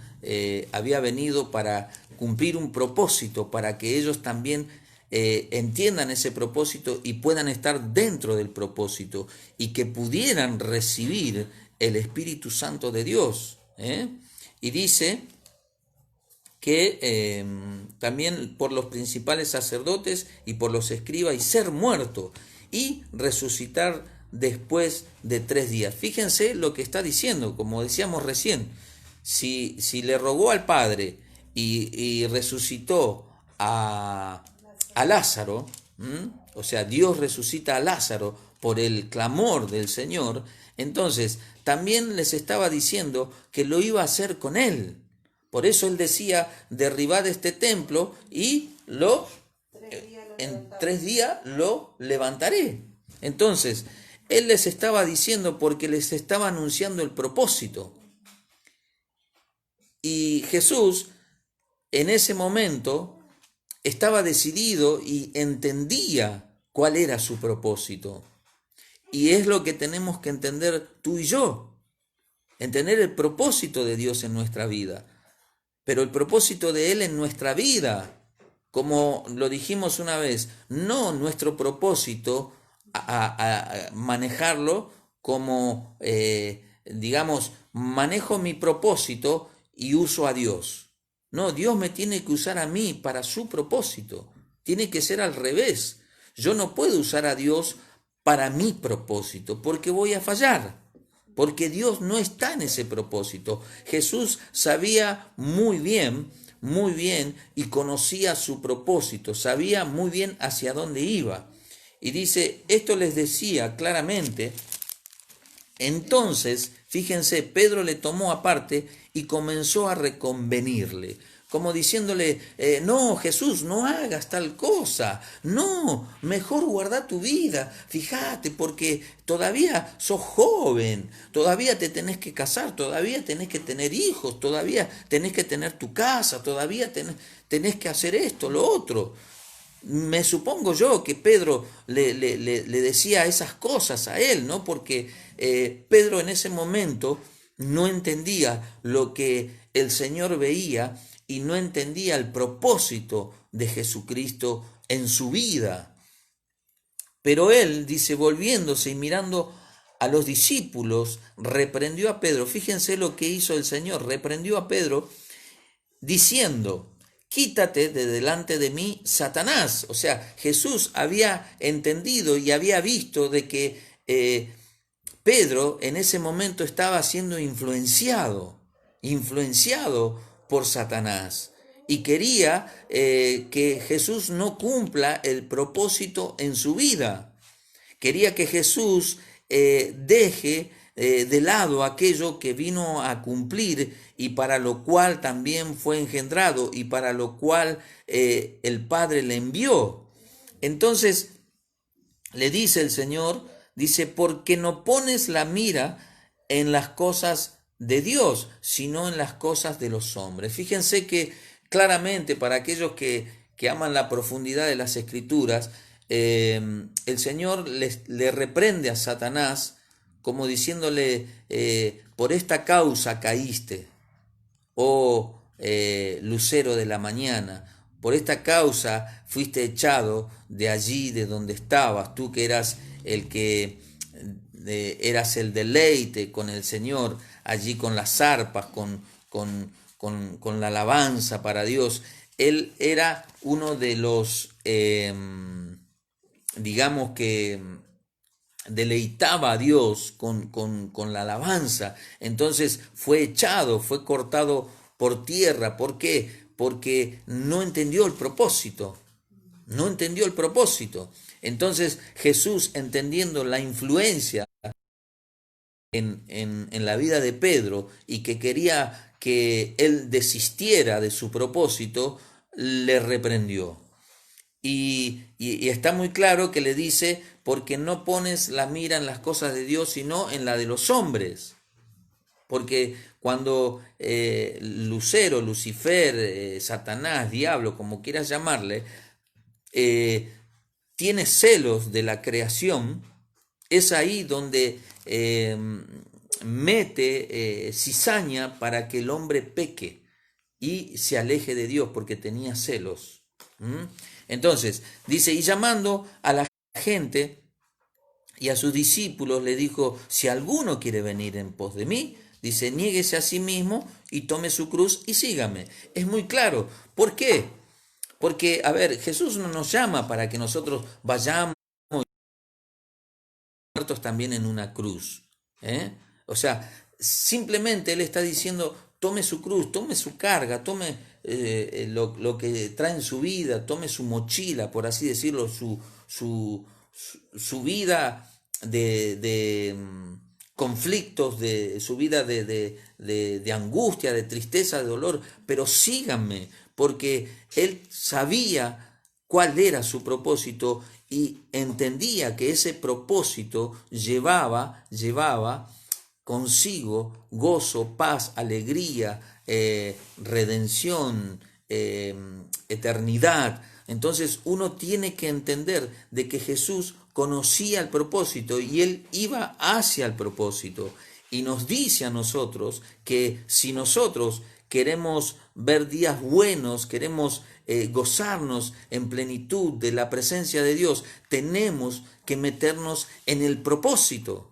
A: había venido para cumplir un propósito, para que ellos también entiendan ese propósito y puedan estar dentro del propósito y que pudieran recibir el Espíritu Santo de Dios. Y dice que también por los principales sacerdotes y por los escribas, y ser muerto y resucitar después de 3 días. Fíjense lo que está diciendo, como decíamos recién, si le rogó al Padre y resucitó a Lázaro, o sea, Dios resucita a Lázaro por el clamor del Señor, entonces también les estaba diciendo que lo iba a hacer con él. Por eso él decía: derribad este templo y en 3 días lo levantaré. Entonces, él les estaba diciendo porque les estaba anunciando el propósito. Y Jesús, en ese momento, estaba decidido y entendía cuál era su propósito. Y es lo que tenemos que entender tú y yo. Entender el propósito de Dios en nuestra vida. Pero el propósito de Él en nuestra vida, como lo dijimos una vez, no nuestro propósito a manejarlo como, digamos, manejo mi propósito y uso a Dios. No, Dios me tiene que usar a mí para su propósito. Tiene que ser al revés. Yo no puedo usar a Dios para mi propósito porque voy a fallar. Porque Dios no está en ese propósito. Jesús sabía muy bien y conocía su propósito, sabía muy bien hacia dónde iba. Y dice, esto les decía claramente. Entonces, fíjense, Pedro le tomó aparte y comenzó a reconvenirle. como diciéndole, no, Jesús, no hagas tal cosa, no, mejor guarda tu vida, fíjate, porque todavía sos joven, todavía te tenés que casar, todavía tenés que tener hijos, todavía tenés que tener tu casa, todavía tenés que hacer esto, lo otro. Me supongo yo que Pedro le decía esas cosas a él, ¿no? Porque Pedro en ese momento no entendía lo que el Señor veía y no entendía el propósito de Jesucristo en su vida. Pero él, dice, volviéndose y mirando a los discípulos, reprendió a Pedro. Fíjense lo que hizo el Señor, reprendió a Pedro diciendo, quítate de delante de mí, Satanás. O sea, Jesús había entendido y había visto de que Pedro en ese momento estaba siendo influenciado por Satanás, y quería que Jesús no cumpla el propósito en su vida. Quería que Jesús deje de lado aquello que vino a cumplir y para lo cual también fue engendrado y para lo cual el Padre le envió. Entonces le dice el Señor, dice, porque no pones la mira en las cosas de Dios, sino en las cosas de los hombres. Fíjense que claramente para aquellos que aman la profundidad de las Escrituras, el Señor le reprende a Satanás como diciéndole, por esta causa caíste, oh lucero de la mañana, por esta causa fuiste echado de allí, de donde estabas, tú que eras el que eras el deleite con el Señor, allí con las arpas, con la alabanza para Dios. Él era uno de los, digamos que deleitaba a Dios con la alabanza. Entonces fue echado, fue cortado por tierra. ¿Por qué? Porque no entendió el propósito. No entendió el propósito. Entonces Jesús, entendiendo la influencia en la vida de Pedro y que quería que él desistiera de su propósito, le reprendió. Y está muy claro que le dice, porque no pones la mira en las cosas de Dios, sino en la de los hombres. Porque cuando Lucero, Lucifer, Satanás, diablo, como quieras llamarle, tiene celos de la creación, es ahí donde mete cizaña para que el hombre peque y se aleje de Dios, porque tenía celos. Entonces, dice, y llamando a la gente y a sus discípulos, le dijo, si alguno quiere venir en pos de mí, dice, niéguese a sí mismo y tome su cruz y sígame. Es muy claro. ¿Por qué? Porque, a ver, Jesús no nos llama para que nosotros vayamos muertos también en una cruz. O sea, simplemente Él está diciendo, tome su cruz, tome su carga, tome lo que trae en su vida, tome su mochila, por así decirlo, su vida de conflictos, su vida de angustia, de tristeza, de dolor, pero síganme, porque Él sabía cuál era su propósito y entendía que ese propósito llevaba consigo gozo, paz, alegría, redención, eternidad. Entonces uno tiene que entender de que Jesús conocía el propósito y Él iba hacia el propósito. Y nos dice a nosotros que si nosotros queremos ver días buenos, queremos gozarnos en plenitud de la presencia de Dios, tenemos que meternos en el propósito.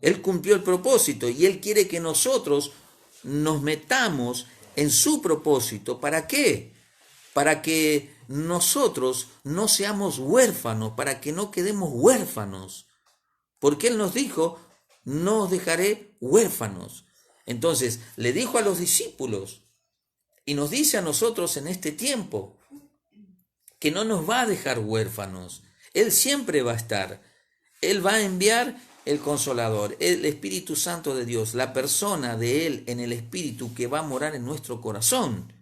A: Él cumplió el propósito y Él quiere que nosotros nos metamos en su propósito. ¿Para qué? Para que nosotros no seamos huérfanos, para que no quedemos huérfanos. Porque Él nos dijo, no os dejaré huérfanos. Entonces, le dijo a los discípulos y nos dice a nosotros en este tiempo que no nos va a dejar huérfanos. Él siempre va a estar. Él va a enviar el Consolador, el Espíritu Santo de Dios, la persona de Él en el Espíritu que va a morar en nuestro corazón.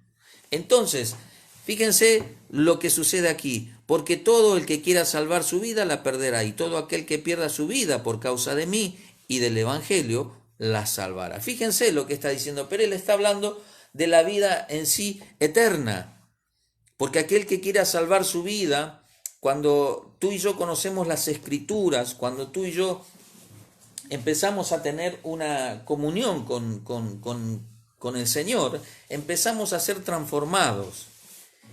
A: Entonces, fíjense lo que sucede aquí. Porque todo el que quiera salvar su vida la perderá, y todo aquel que pierda su vida por causa de mí y del Evangelio la salvará. Fíjense lo que está diciendo, pero él está hablando de la vida en sí eterna. Porque aquel que quiera salvar su vida, cuando tú y yo conocemos las Escrituras, cuando tú y yo empezamos a tener una comunión con el Señor, empezamos a ser transformados.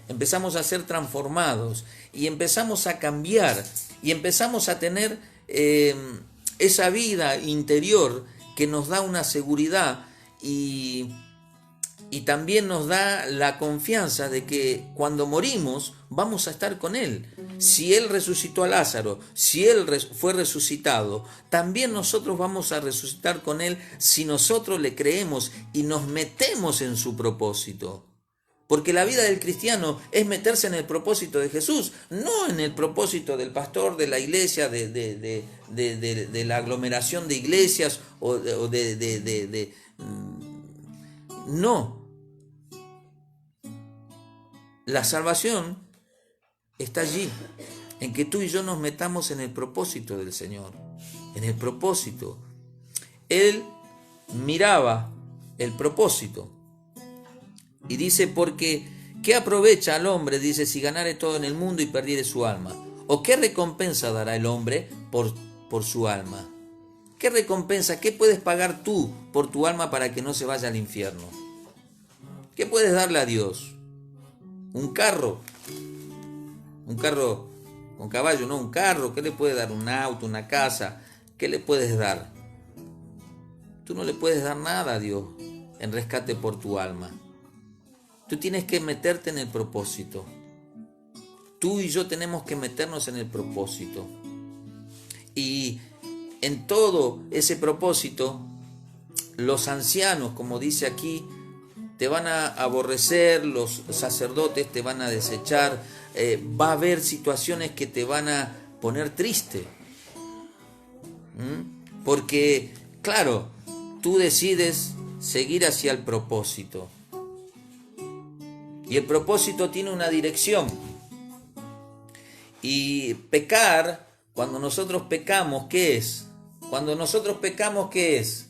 A: Empezamos a ser transformados y empezamos a cambiar y empezamos a tener esa vida interior que nos da una seguridad y también nos da la confianza de que cuando morimos vamos a estar con Él. Si Él resucitó a Lázaro, si Él fue resucitado, también nosotros vamos a resucitar con Él si nosotros le creemos y nos metemos en su propósito. Porque la vida del cristiano es meterse en el propósito de Jesús, no en el propósito del pastor, de la iglesia, de la aglomeración de iglesias no. La salvación está allí, en que tú y yo nos metamos en el propósito del Señor, en el propósito. Él miraba el propósito. Y dice, porque ¿qué aprovecha al hombre? Dice, si ganare todo en el mundo y perdiere su alma. ¿O qué recompensa dará el hombre por su alma? ¿Qué recompensa? ¿Qué puedes pagar tú por tu alma para que no se vaya al infierno? ¿Qué puedes darle a Dios? ¿Un carro? Un carro con caballo, no, un carro. ¿Qué le puede dar? Un auto, una casa. ¿Qué le puedes dar? Tú no le puedes dar nada a Dios en rescate por tu alma. Tú tienes que meterte en el propósito. Tú y yo tenemos que meternos en el propósito. Y en todo ese propósito, los ancianos, como dice aquí, te van a aborrecer, los sacerdotes te van a desechar, va a haber situaciones que te van a poner triste. Porque, claro, tú decides seguir hacia el propósito. Y el propósito tiene una dirección. Y pecar, cuando nosotros pecamos, ¿qué es? Cuando nosotros pecamos, ¿qué es?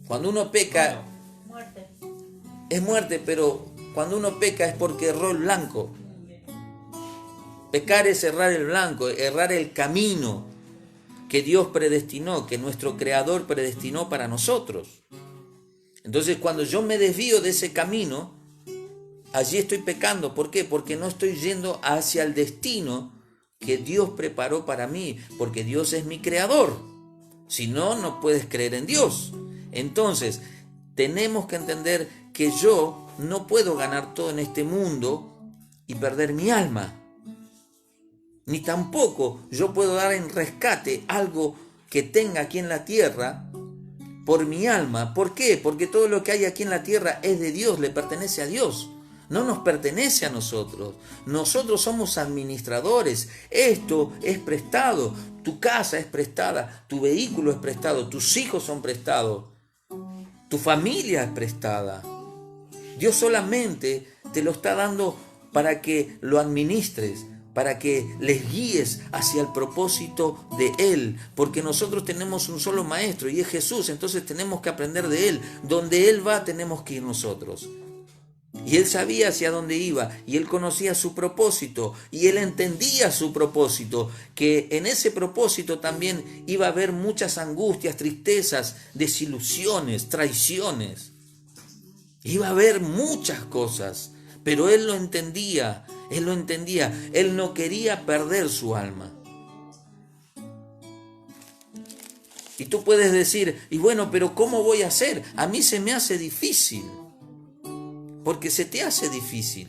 A: Cuando uno peca,
B: Muerte.
A: es muerte, pero cuando uno peca es porque erró el blanco. Pecar es errar el blanco, errar el camino que Dios predestinó, que nuestro Creador predestinó para nosotros. Entonces, cuando yo me desvío de ese camino, allí estoy pecando. ¿Por qué? Porque no estoy yendo hacia el destino que Dios preparó para mí, porque Dios es mi creador. Si no, no puedes creer en Dios. Entonces, tenemos que entender que yo no puedo ganar todo en este mundo y perder mi alma. Ni tampoco yo puedo dar en rescate algo que tenga aquí en la tierra por mi alma. ¿Por qué? Porque todo lo que hay aquí en la tierra es de Dios, le pertenece a Dios. No nos pertenece a nosotros. Nosotros somos administradores. Esto es prestado. Tu casa es prestada. Tu vehículo es prestado. Tus hijos son prestados. Tu familia es prestada. Dios solamente te lo está dando para que lo administres, para que les guíes hacia el propósito de Él, porque nosotros tenemos un solo maestro y es Jesús. Entonces tenemos que aprender de Él. Donde Él va tenemos que ir nosotros. Y Él sabía hacia dónde iba, y Él conocía su propósito, y Él entendía su propósito, que en ese propósito también iba a haber muchas angustias, tristezas, desilusiones, traiciones. Iba a haber muchas cosas, pero Él lo entendía, Él no quería perder su alma. Y tú puedes decir, y bueno, pero ¿cómo voy a hacer? A mí se me hace difícil. Porque se te hace difícil.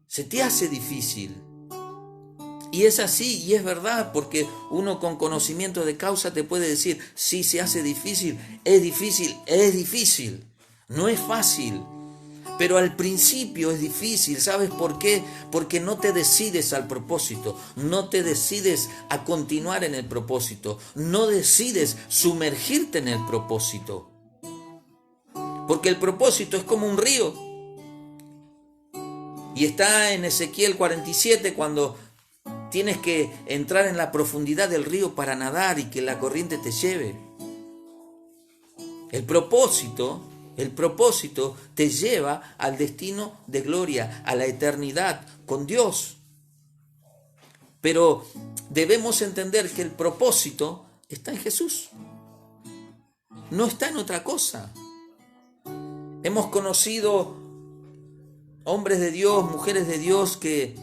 A: Se te hace difícil. Y es así, y es verdad, porque uno con conocimiento de causa te puede decir, sí, se hace difícil, es difícil, es difícil. No es fácil. Pero al principio es difícil. ¿Sabes por qué? Porque no te decides al propósito. No te decides a continuar en el propósito. No decides sumergirte en el propósito. Porque el propósito es como un río. Y está en Ezequiel 47 cuando tienes que entrar en la profundidad del río para nadar y que la corriente te lleve. El propósito te lleva al destino de gloria, a la eternidad con Dios. Pero debemos entender que el propósito está en Jesús. No está en otra cosa. Hemos conocido hombres de Dios, mujeres de Dios, que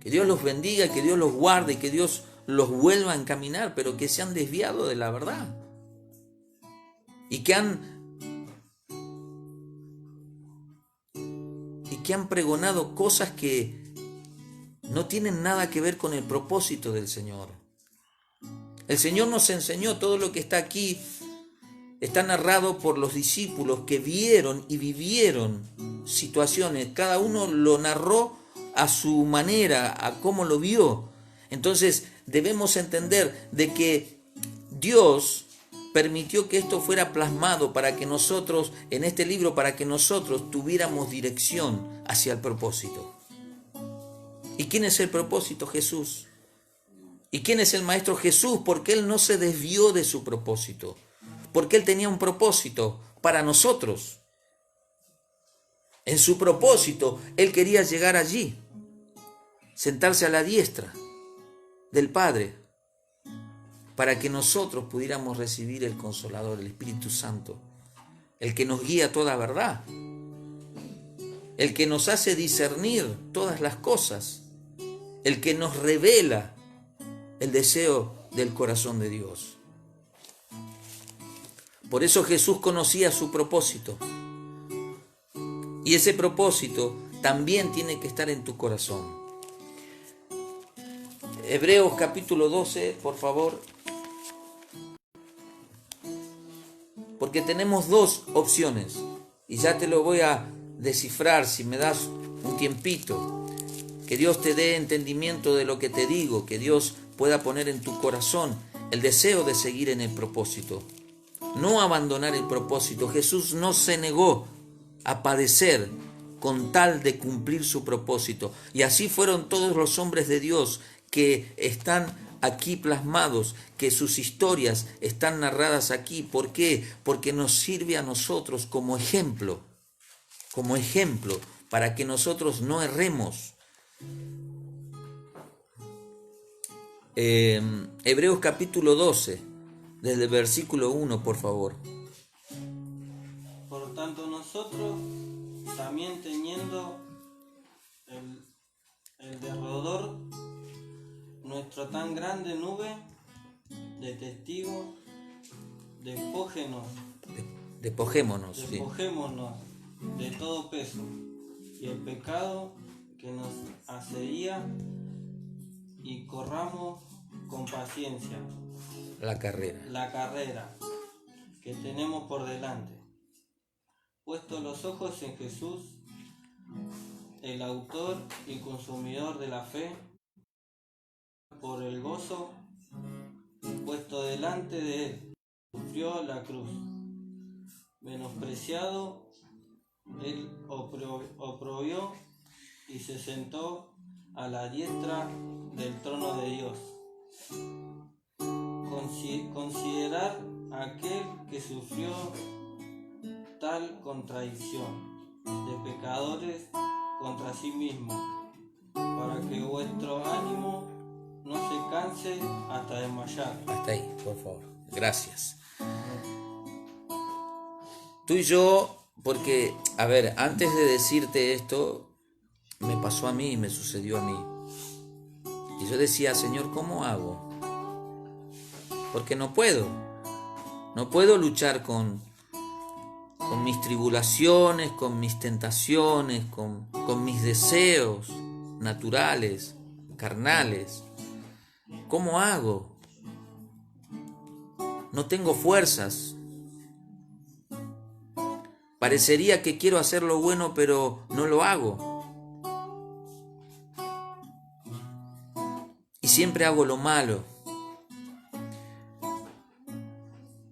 A: Dios los bendiga, que Dios los guarde y que Dios los vuelva a encaminar, pero que se han desviado de la verdad. Y que han pregonado cosas que no tienen nada que ver con el propósito del Señor. El Señor nos enseñó, todo lo que está aquí está narrado por los discípulos que vieron y vivieron situaciones. Cada uno lo narró a su manera, a cómo lo vio. Entonces debemos entender de que Dios permitió que esto fuera plasmado para que nosotros, en este libro, para que nosotros tuviéramos dirección hacia el propósito. ¿Y quién es el propósito? Jesús. ¿Y quién es el Maestro? Jesús, porque Él no se desvió de su propósito, porque Él tenía un propósito para nosotros. En su propósito, Él quería llegar allí, sentarse a la diestra del Padre, para que nosotros pudiéramos recibir el Consolador, el Espíritu Santo, el que nos guía a toda verdad, el que nos hace discernir todas las cosas, el que nos revela el deseo del corazón de Dios. Por eso Jesús conocía su propósito. Y ese propósito también tiene que estar en tu corazón. Hebreos capítulo 12, por favor. Porque tenemos dos opciones. Y ya te lo voy a descifrar si me das un tiempito. Que Dios te dé entendimiento de lo que te digo. Que Dios pueda poner en tu corazón el deseo de seguir en el propósito. No abandonar el propósito. Jesús no se negó a padecer con tal de cumplir su propósito. Y así fueron todos los hombres de Dios que están aquí plasmados, que sus historias están narradas aquí. ¿Por qué? Porque nos sirve a nosotros como ejemplo para que nosotros no erremos. Hebreos capítulo 12, desde el versículo 1, por favor.
C: Por tanto nosotros, también teniendo el derredor nuestra tan grande nube de testigos,
A: Despojémonos
C: de todo peso y el pecado que nos asedia, y corramos con paciencia
A: la carrera
C: que tenemos por delante, puesto los ojos en Jesús, el autor y consumidor de la fe, por el gozo puesto delante de él, sufrió la cruz, menospreciado, él oprobio y se sentó a la diestra del trono de Dios. Considerar aquel que sufrió tal contradicción de pecadores contra sí mismo, para que vuestro ánimo no se canse hasta desmayar.
A: Hasta ahí, por favor. Gracias. Tú y yo, porque, a ver, antes de decirte esto, me pasó a mí y me sucedió a mí. Y yo decía, Señor, ¿cómo hago? Porque no puedo luchar con mis tribulaciones, con mis tentaciones, con mis deseos naturales, carnales. ¿Cómo hago? No tengo fuerzas. Parecería que quiero hacer lo bueno, pero no lo hago. Y siempre hago lo malo.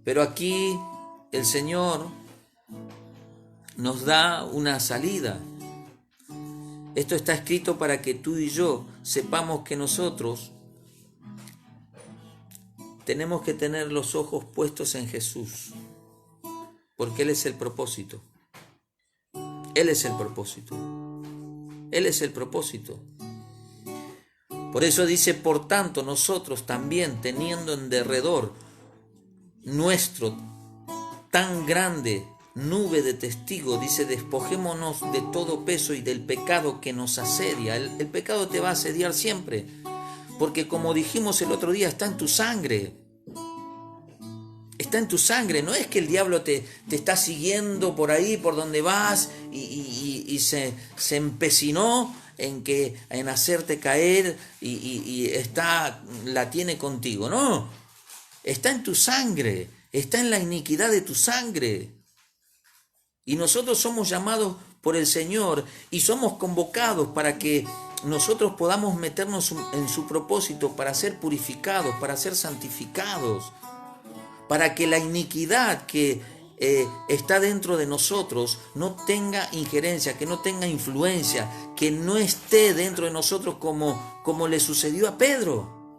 A: Pero aquí el Señor nos da una salida. Esto está escrito para que tú y yo sepamos que nosotros tenemos que tener los ojos puestos en Jesús, porque Él es el propósito. Él es el propósito. Él es el propósito. Por eso dice, por tanto, nosotros también, teniendo en derredor nuestro tan grande nube de testigos, dice, despojémonos de todo peso y del pecado que nos asedia. El pecado te va a asediar siempre, porque como dijimos el otro día, está en tu sangre. Está en tu sangre. No es que el diablo te está siguiendo por ahí, por donde vas, y se empecinó en hacerte caer y la tiene contigo. No, está en tu sangre, está en la iniquidad de tu sangre. Y nosotros somos llamados por el Señor y somos convocados para que nosotros podamos meternos en su propósito, para ser purificados, para ser santificados, para que la iniquidad que está dentro de nosotros no tenga injerencia, que no tenga influencia, que no esté dentro de nosotros como le sucedió a Pedro.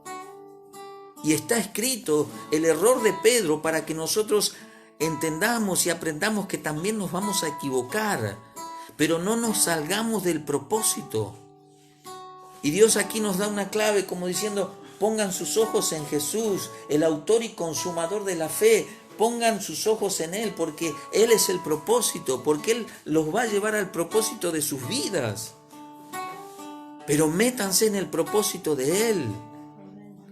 A: Y está escrito el error de Pedro para que nosotros entendamos y aprendamos que también nos vamos a equivocar, pero no nos salgamos del propósito. Y Dios aquí nos da una clave como diciendo, pongan sus ojos en Jesús, el autor y consumador de la fe. Pongan sus ojos en Él, porque Él es el propósito, porque Él los va a llevar al propósito de sus vidas. Pero métanse en el propósito de Él.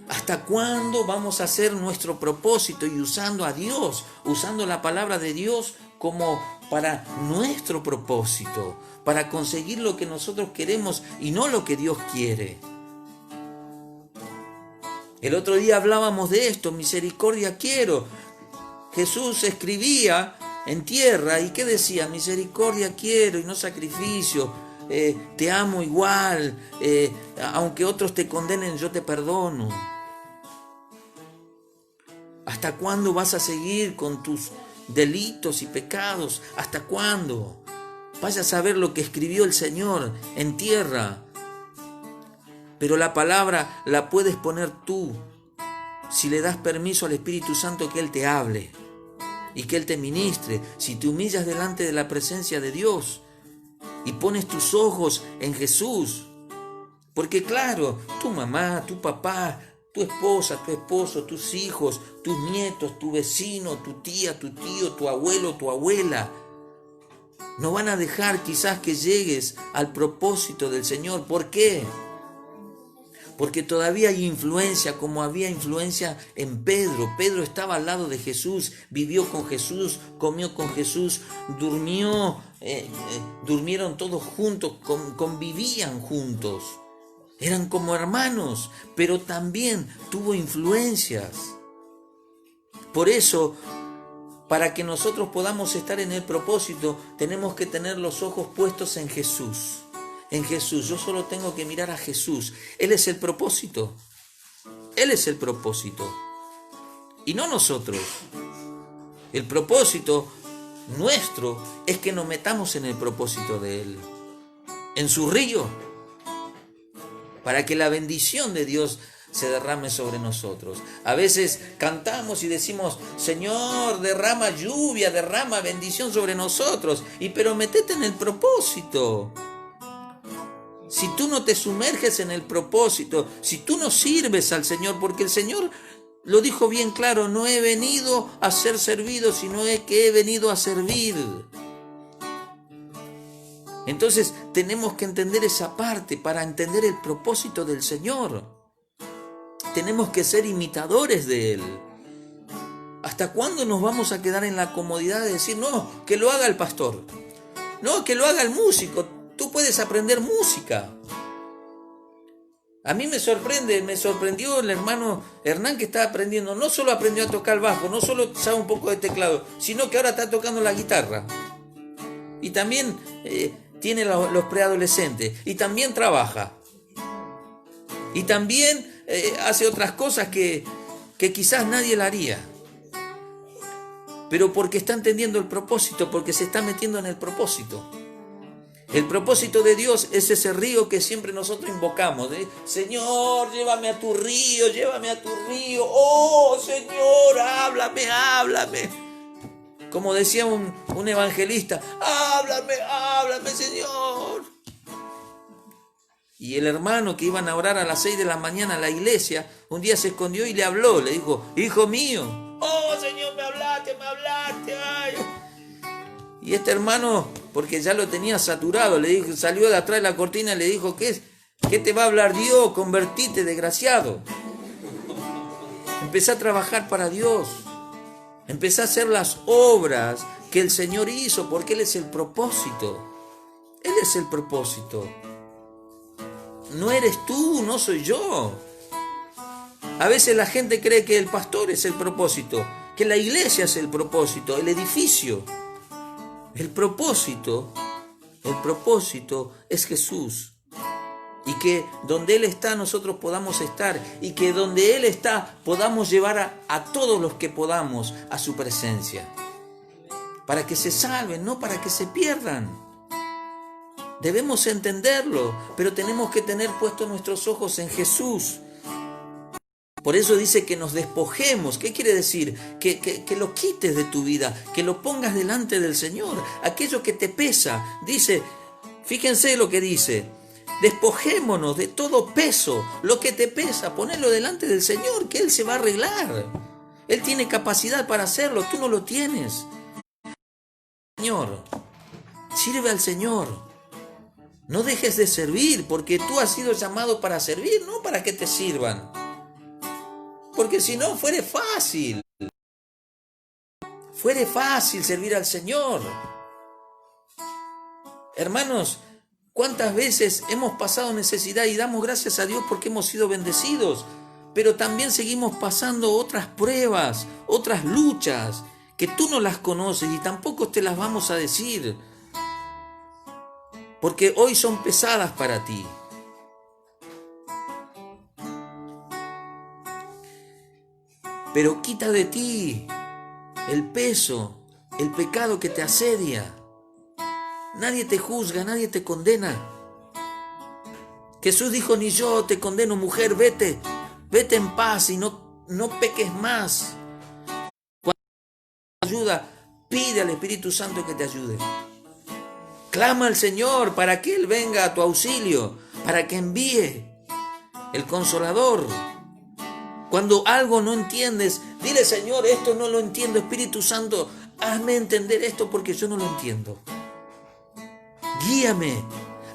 A: ¿Hasta cuándo vamos a hacer nuestro propósito y usando a Dios, usando la palabra de Dios como para nuestro propósito, para conseguir lo que nosotros queremos y no lo que Dios quiere? El otro día hablábamos de esto, misericordia quiero. Jesús escribía en tierra y ¿qué decía? Misericordia quiero y no sacrificio, te amo igual, aunque otros te condenen yo te perdono. ¿Hasta cuándo vas a seguir con tus delitos y pecados? ¿Hasta cuándo? Vaya a saber lo que escribió el Señor en tierra. Pero la palabra la puedes poner tú si le das permiso al Espíritu Santo que Él te hable y que Él te ministre, si te humillas delante de la presencia de Dios y pones tus ojos en Jesús. Porque claro, tu mamá, tu papá, tu esposa, tu esposo, tus hijos, tus nietos, tu vecino, tu tía, tu tío, tu abuelo, tu abuela, no van a dejar quizás que llegues al propósito del Señor. ¿Por qué? Porque todavía hay influencia, como había influencia en Pedro. Pedro estaba al lado de Jesús, vivió con Jesús, comió con Jesús, durmieron todos juntos, convivían juntos. Eran como hermanos, pero también tuvo influencias. Por eso, para que nosotros podamos estar en el propósito, tenemos que tener los ojos puestos en Jesús. En Jesús, yo solo tengo que mirar a Jesús. Él es el propósito. Él es el propósito. Y no nosotros. El propósito nuestro es que nos metamos en el propósito de Él. En su río. Para que la bendición de Dios se derrame sobre nosotros. A veces cantamos y decimos, Señor, derrama lluvia, derrama bendición sobre nosotros. Pero metete en el propósito. Si tú no te sumerges en el propósito, si tú no sirves al Señor, porque el Señor lo dijo bien claro, no he venido a ser servido, sino que he venido a servir. Entonces tenemos que entender esa parte para entender el propósito del Señor. Tenemos que ser imitadores de Él. ¿Hasta cuándo nos vamos a quedar en la comodidad de decir, no, que lo haga el pastor? No, que lo haga el músico. Tú puedes aprender música. A mí me sorprendió el hermano Hernán que está aprendiendo. No solo aprendió a tocar el bajo, no solo sabe un poco de teclado, sino que ahora está tocando la guitarra. Y también tiene los preadolescentes. Y también trabaja. Y también hace otras cosas que quizás nadie la haría. Pero porque está entendiendo el propósito, porque se está metiendo en el propósito. El propósito de Dios es ese río que siempre nosotros invocamos. Señor, llévame a tu río, llévame a tu río. Oh, Señor, háblame, háblame. Como decía un evangelista, háblame, háblame, Señor. Y el hermano que iban a orar a las 6 de la mañana a la iglesia, un día se escondió y le habló, le dijo, hijo mío, oh Señor, me hablaste, ay. Y este hermano, porque ya lo tenía saturado, le dijo, salió de atrás de la cortina y le dijo, ¿qué te va a hablar Dios? Convertite, desgraciado. Empecé a trabajar para Dios. Empecé a hacer las obras que el Señor hizo, porque Él es el propósito. Él es el propósito. No eres tú, no soy yo. A veces la gente cree que el pastor es el propósito, que la iglesia es el propósito, el edificio. El propósito es Jesús. Y que donde Él está nosotros podamos estar, y que donde Él está podamos llevar a todos los que podamos a su presencia. Para que se salven, no para que se pierdan. Debemos entenderlo, pero tenemos que tener puestos nuestros ojos en Jesús. Por eso dice que nos despojemos. ¿Qué quiere decir? Que lo quites de tu vida, que lo pongas delante del Señor. Aquello que te pesa. Dice, fíjense lo que dice, despojémonos de todo peso, lo que te pesa, ponelo delante del Señor, que Él se va a arreglar. Él tiene capacidad para hacerlo, tú no lo tienes. Señor, sirve al Señor. No dejes de servir, porque tú has sido llamado para servir, no para que te sirvan. Porque si no, fuere fácil servir al Señor. Hermanos, ¿cuántas veces hemos pasado necesidad y damos gracias a Dios porque hemos sido bendecidos? Pero también seguimos pasando otras pruebas, otras luchas, que tú no las conoces y tampoco te las vamos a decir. Porque hoy son pesadas para ti. Pero quita de ti el peso, el pecado que te asedia. Nadie te juzga, nadie te condena. Jesús dijo, ni yo te condeno, mujer, vete en paz y no peques más. Cuando ayuda, pide al Espíritu Santo que te ayude. Clama al Señor para que Él venga a tu auxilio, para que envíe el Consolador. Cuando algo no entiendes, dile, Señor, esto no lo entiendo, Espíritu Santo, hazme entender esto porque yo no lo entiendo. Guíame,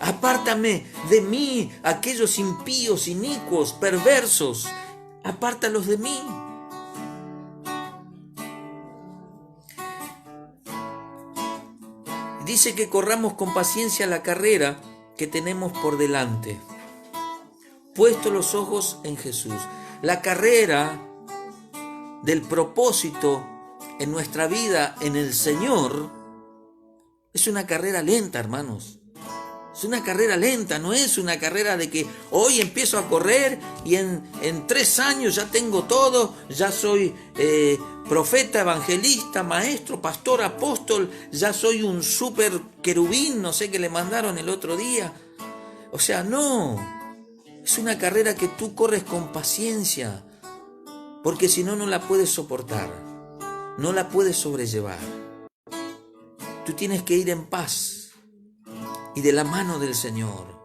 A: apártame de mí aquellos impíos, inicuos, perversos, apártalos de mí. Dice que corramos con paciencia la carrera que tenemos por delante, puesto los ojos en Jesús. La carrera del propósito en nuestra vida en el Señor es una carrera lenta, hermanos. Es una carrera lenta, no es una carrera de que hoy empiezo a correr y en 3 años ya tengo todo, ya soy profeta, evangelista, maestro, pastor, apóstol, ya soy un super querubín, no sé qué le mandaron el otro día. O sea, no. Es una carrera que tú corres con paciencia, porque si no, no la puedes soportar, no la puedes sobrellevar. Tú tienes que ir en paz y de la mano del Señor.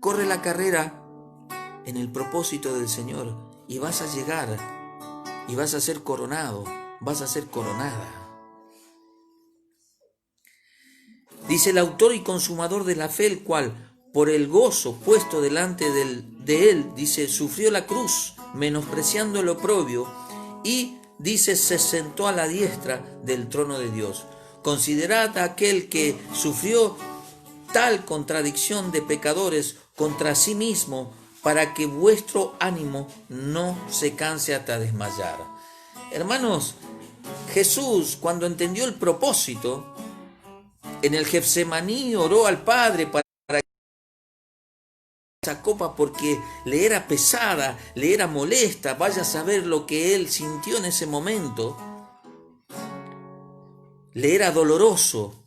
A: Corre la carrera en el propósito del Señor y vas a llegar y vas a ser coronado, vas a ser coronada. Dice el autor y consumador de la fe, el cual por el gozo puesto delante de él, dice, sufrió la cruz, menospreciando el oprobio, y, dice, se sentó a la diestra del trono de Dios. Considerad a aquel que sufrió tal contradicción de pecadores contra sí mismo, para que vuestro ánimo no se canse hasta desmayar. Hermanos, Jesús, cuando entendió el propósito, en el Getsemaní oró al Padre para esa copa porque le era pesada, le era molesta. Vaya a saber lo que él sintió en ese momento. Le era doloroso.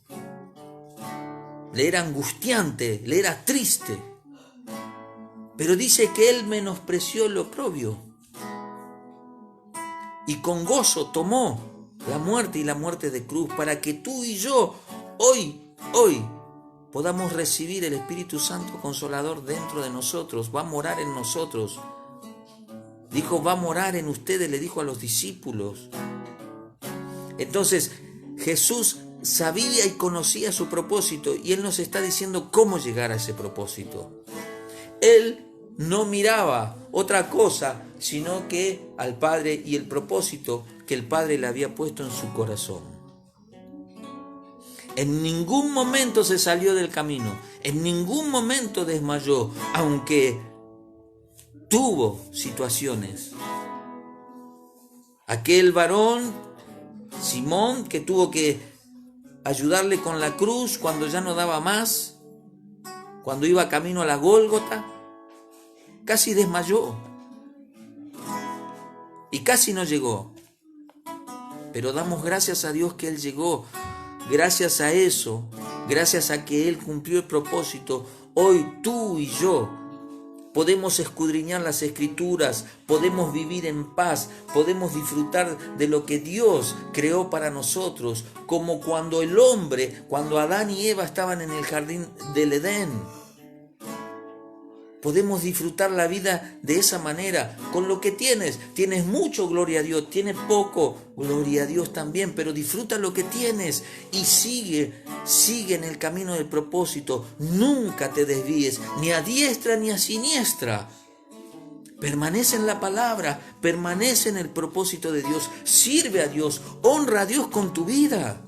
A: le era angustiante, le era triste. Pero dice que él menospreció lo oprobio y con gozo tomó la muerte y la muerte de cruz para que tú y yo hoy podamos recibir el Espíritu Santo Consolador dentro de nosotros. Va a morar en nosotros. Dijo, va a morar en ustedes, le dijo a los discípulos. Entonces, Jesús sabía y conocía su propósito y Él nos está diciendo cómo llegar a ese propósito. Él no miraba otra cosa, sino que al Padre y el propósito que el Padre le había puesto en su corazón. En ningún momento se salió del camino, en ningún momento desmayó, aunque tuvo situaciones. Aquel varón, Simón, que tuvo que ayudarle con la cruz cuando ya no daba más, cuando iba camino a la Gólgota, casi desmayó y casi no llegó. Pero damos gracias a Dios que Él llegó. Gracias a eso, gracias a que Él cumplió el propósito, hoy tú y yo podemos escudriñar las Escrituras, podemos vivir en paz, podemos disfrutar de lo que Dios creó para nosotros, como cuando el hombre, cuando Adán y Eva estaban en el jardín del Edén. Podemos disfrutar la vida de esa manera, con lo que tienes. Tienes mucho, gloria a Dios. Tienes poco, gloria a Dios también. Pero disfruta lo que tienes y sigue en el camino del propósito. Nunca te desvíes, ni a diestra ni a siniestra. Permanece en la palabra, permanece en el propósito de Dios. Sirve a Dios, honra a Dios con tu vida.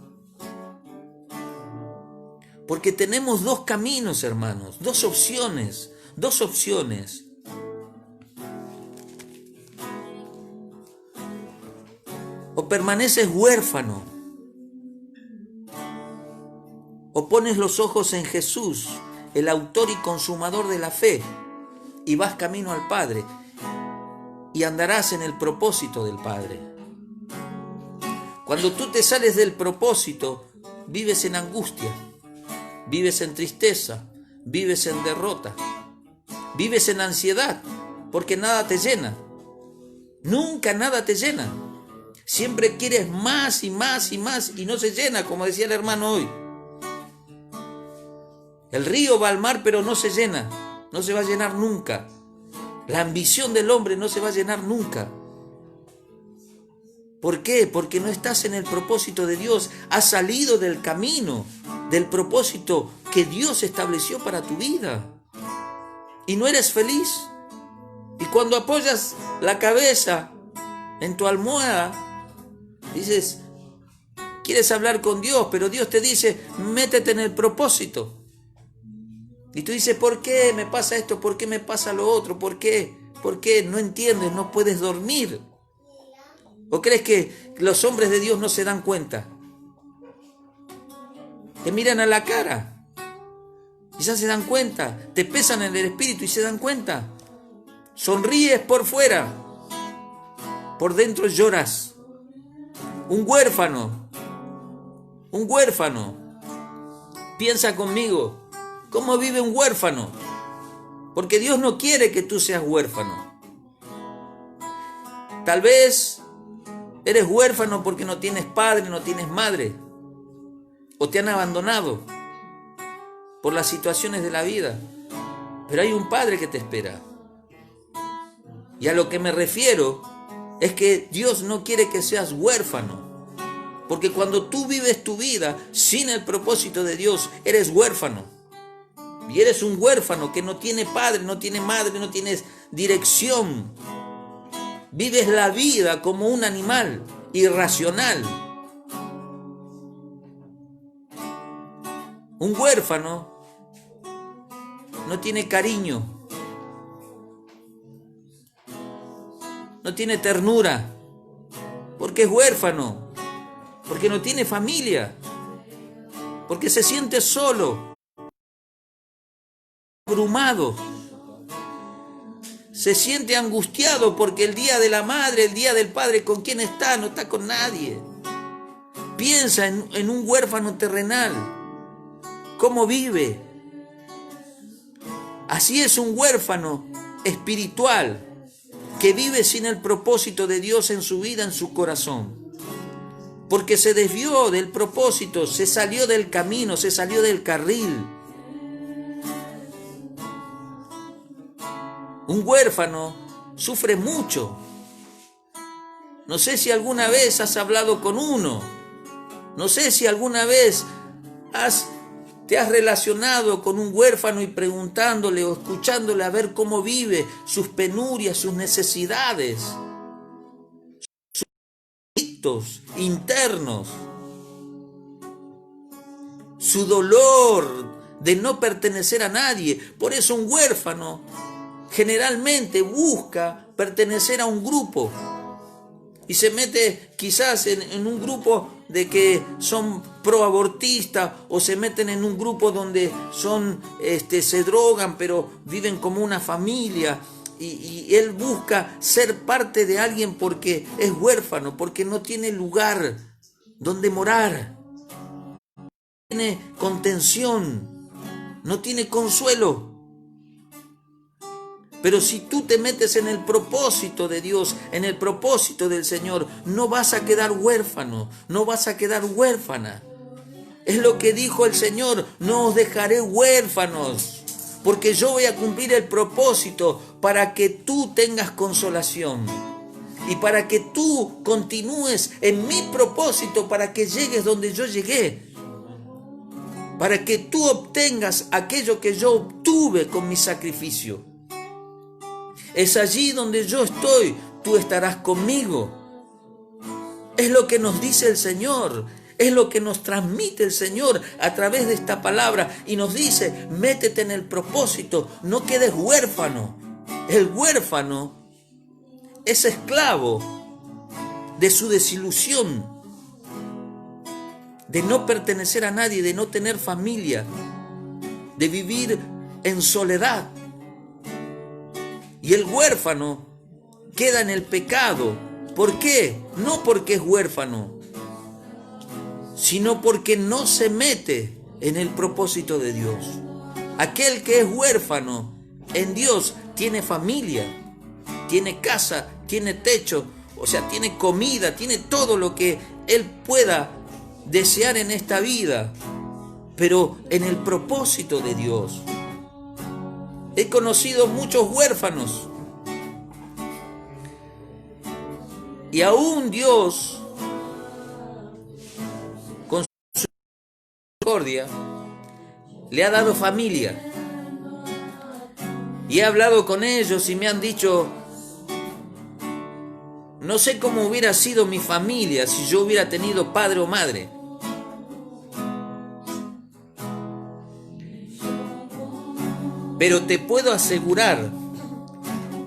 A: Porque tenemos dos caminos, hermanos, dos opciones. Dos opciones. O permaneces huérfano, o pones los ojos en Jesús, el autor y consumador de la fe, y vas camino al Padre, y andarás en el propósito del Padre. Cuando tú te sales del propósito, vives en angustia, vives en tristeza, vives en derrota. Vives en ansiedad, porque nada te llena. Nunca nada te llena. Siempre quieres más y más y más y no se llena, como decía el hermano hoy. El río va al mar, pero no se llena. No se va a llenar nunca. La ambición del hombre no se va a llenar nunca. ¿Por qué? Porque no estás en el propósito de Dios. Has salido del camino, del propósito que Dios estableció para tu vida. Y no eres feliz. Y cuando apoyas la cabeza en tu almohada, dices, quieres hablar con Dios, pero Dios te dice, métete en el propósito. Y tú dices, ¿por qué me pasa esto? ¿Por qué me pasa lo otro? ¿Por qué? ¿Por qué? No entiendes, no puedes dormir. ¿O crees que los hombres de Dios no se dan cuenta? Te miran a la cara. Y ya se dan cuenta, te pesan en el espíritu y se dan cuenta. Sonríes por fuera, por dentro lloras. Un huérfano, piensa conmigo, ¿cómo vive un huérfano? Porque Dios no quiere que tú seas huérfano. Tal vez eres huérfano porque no tienes padre, no tienes madre, o te han abandonado por las situaciones de la vida, pero hay un Padre que te espera. Y a lo que me refiero es que Dios no quiere que seas huérfano, porque cuando tú vives tu vida sin el propósito de Dios, eres huérfano. Y eres un huérfano que no tiene padre, no tiene madre, no tienes dirección. Vives la vida como un animal irracional. Un huérfano no tiene cariño, no tiene ternura, porque es huérfano, porque no tiene familia, porque se siente solo, abrumado, se siente angustiado porque el día de la madre, el día del padre, ¿con quién está? No está con nadie. Piensa en un huérfano terrenal. cómo vive. Así es un huérfano espiritual que vive sin el propósito de Dios en su vida, en su corazón. Porque se desvió del propósito, se salió del camino, se salió del carril. Un huérfano sufre mucho. No sé si alguna vez has hablado con uno. No sé si alguna vez te has relacionado con un huérfano y preguntándole o escuchándole a ver cómo vive, sus penurias, sus necesidades, sus conflictos internos, su dolor de no pertenecer a nadie. Por eso un huérfano generalmente busca pertenecer a un grupo y se mete quizás en un grupo de que son proabortistas, o se meten en un grupo donde se drogan pero viven como una familia, y él busca ser parte de alguien porque es huérfano, porque no tiene lugar donde morar, no tiene contención, no tiene consuelo. Pero si tú te metes en el propósito de Dios, en el propósito del Señor, no vas a quedar huérfano, no vas a quedar huérfana. Es lo que dijo el Señor: no os dejaré huérfanos, porque yo voy a cumplir el propósito para que tú tengas consolación y para que tú continúes en mi propósito, para que llegues donde yo llegué, para que tú obtengas aquello que yo obtuve con mi sacrificio. Es allí donde yo estoy, tú estarás conmigo. Es lo que nos dice el Señor, es lo que nos transmite el Señor a través de esta palabra, y nos dice: métete en el propósito, no quedes huérfano. El huérfano es esclavo de su desilusión, de no pertenecer a nadie, de no tener familia, de vivir en soledad. Y el huérfano queda en el pecado. ¿Por qué? No porque es huérfano, sino porque no se mete en el propósito de Dios. Aquel que es huérfano en Dios tiene familia, tiene casa, tiene techo, o sea, tiene comida, tiene todo lo que él pueda desear en esta vida, pero en el propósito de Dios. He conocido muchos huérfanos y aún Dios, con su misericordia, le ha dado familia. Y he hablado con ellos y me han dicho: no sé cómo hubiera sido mi familia si yo hubiera tenido padre o madre. Pero te puedo asegurar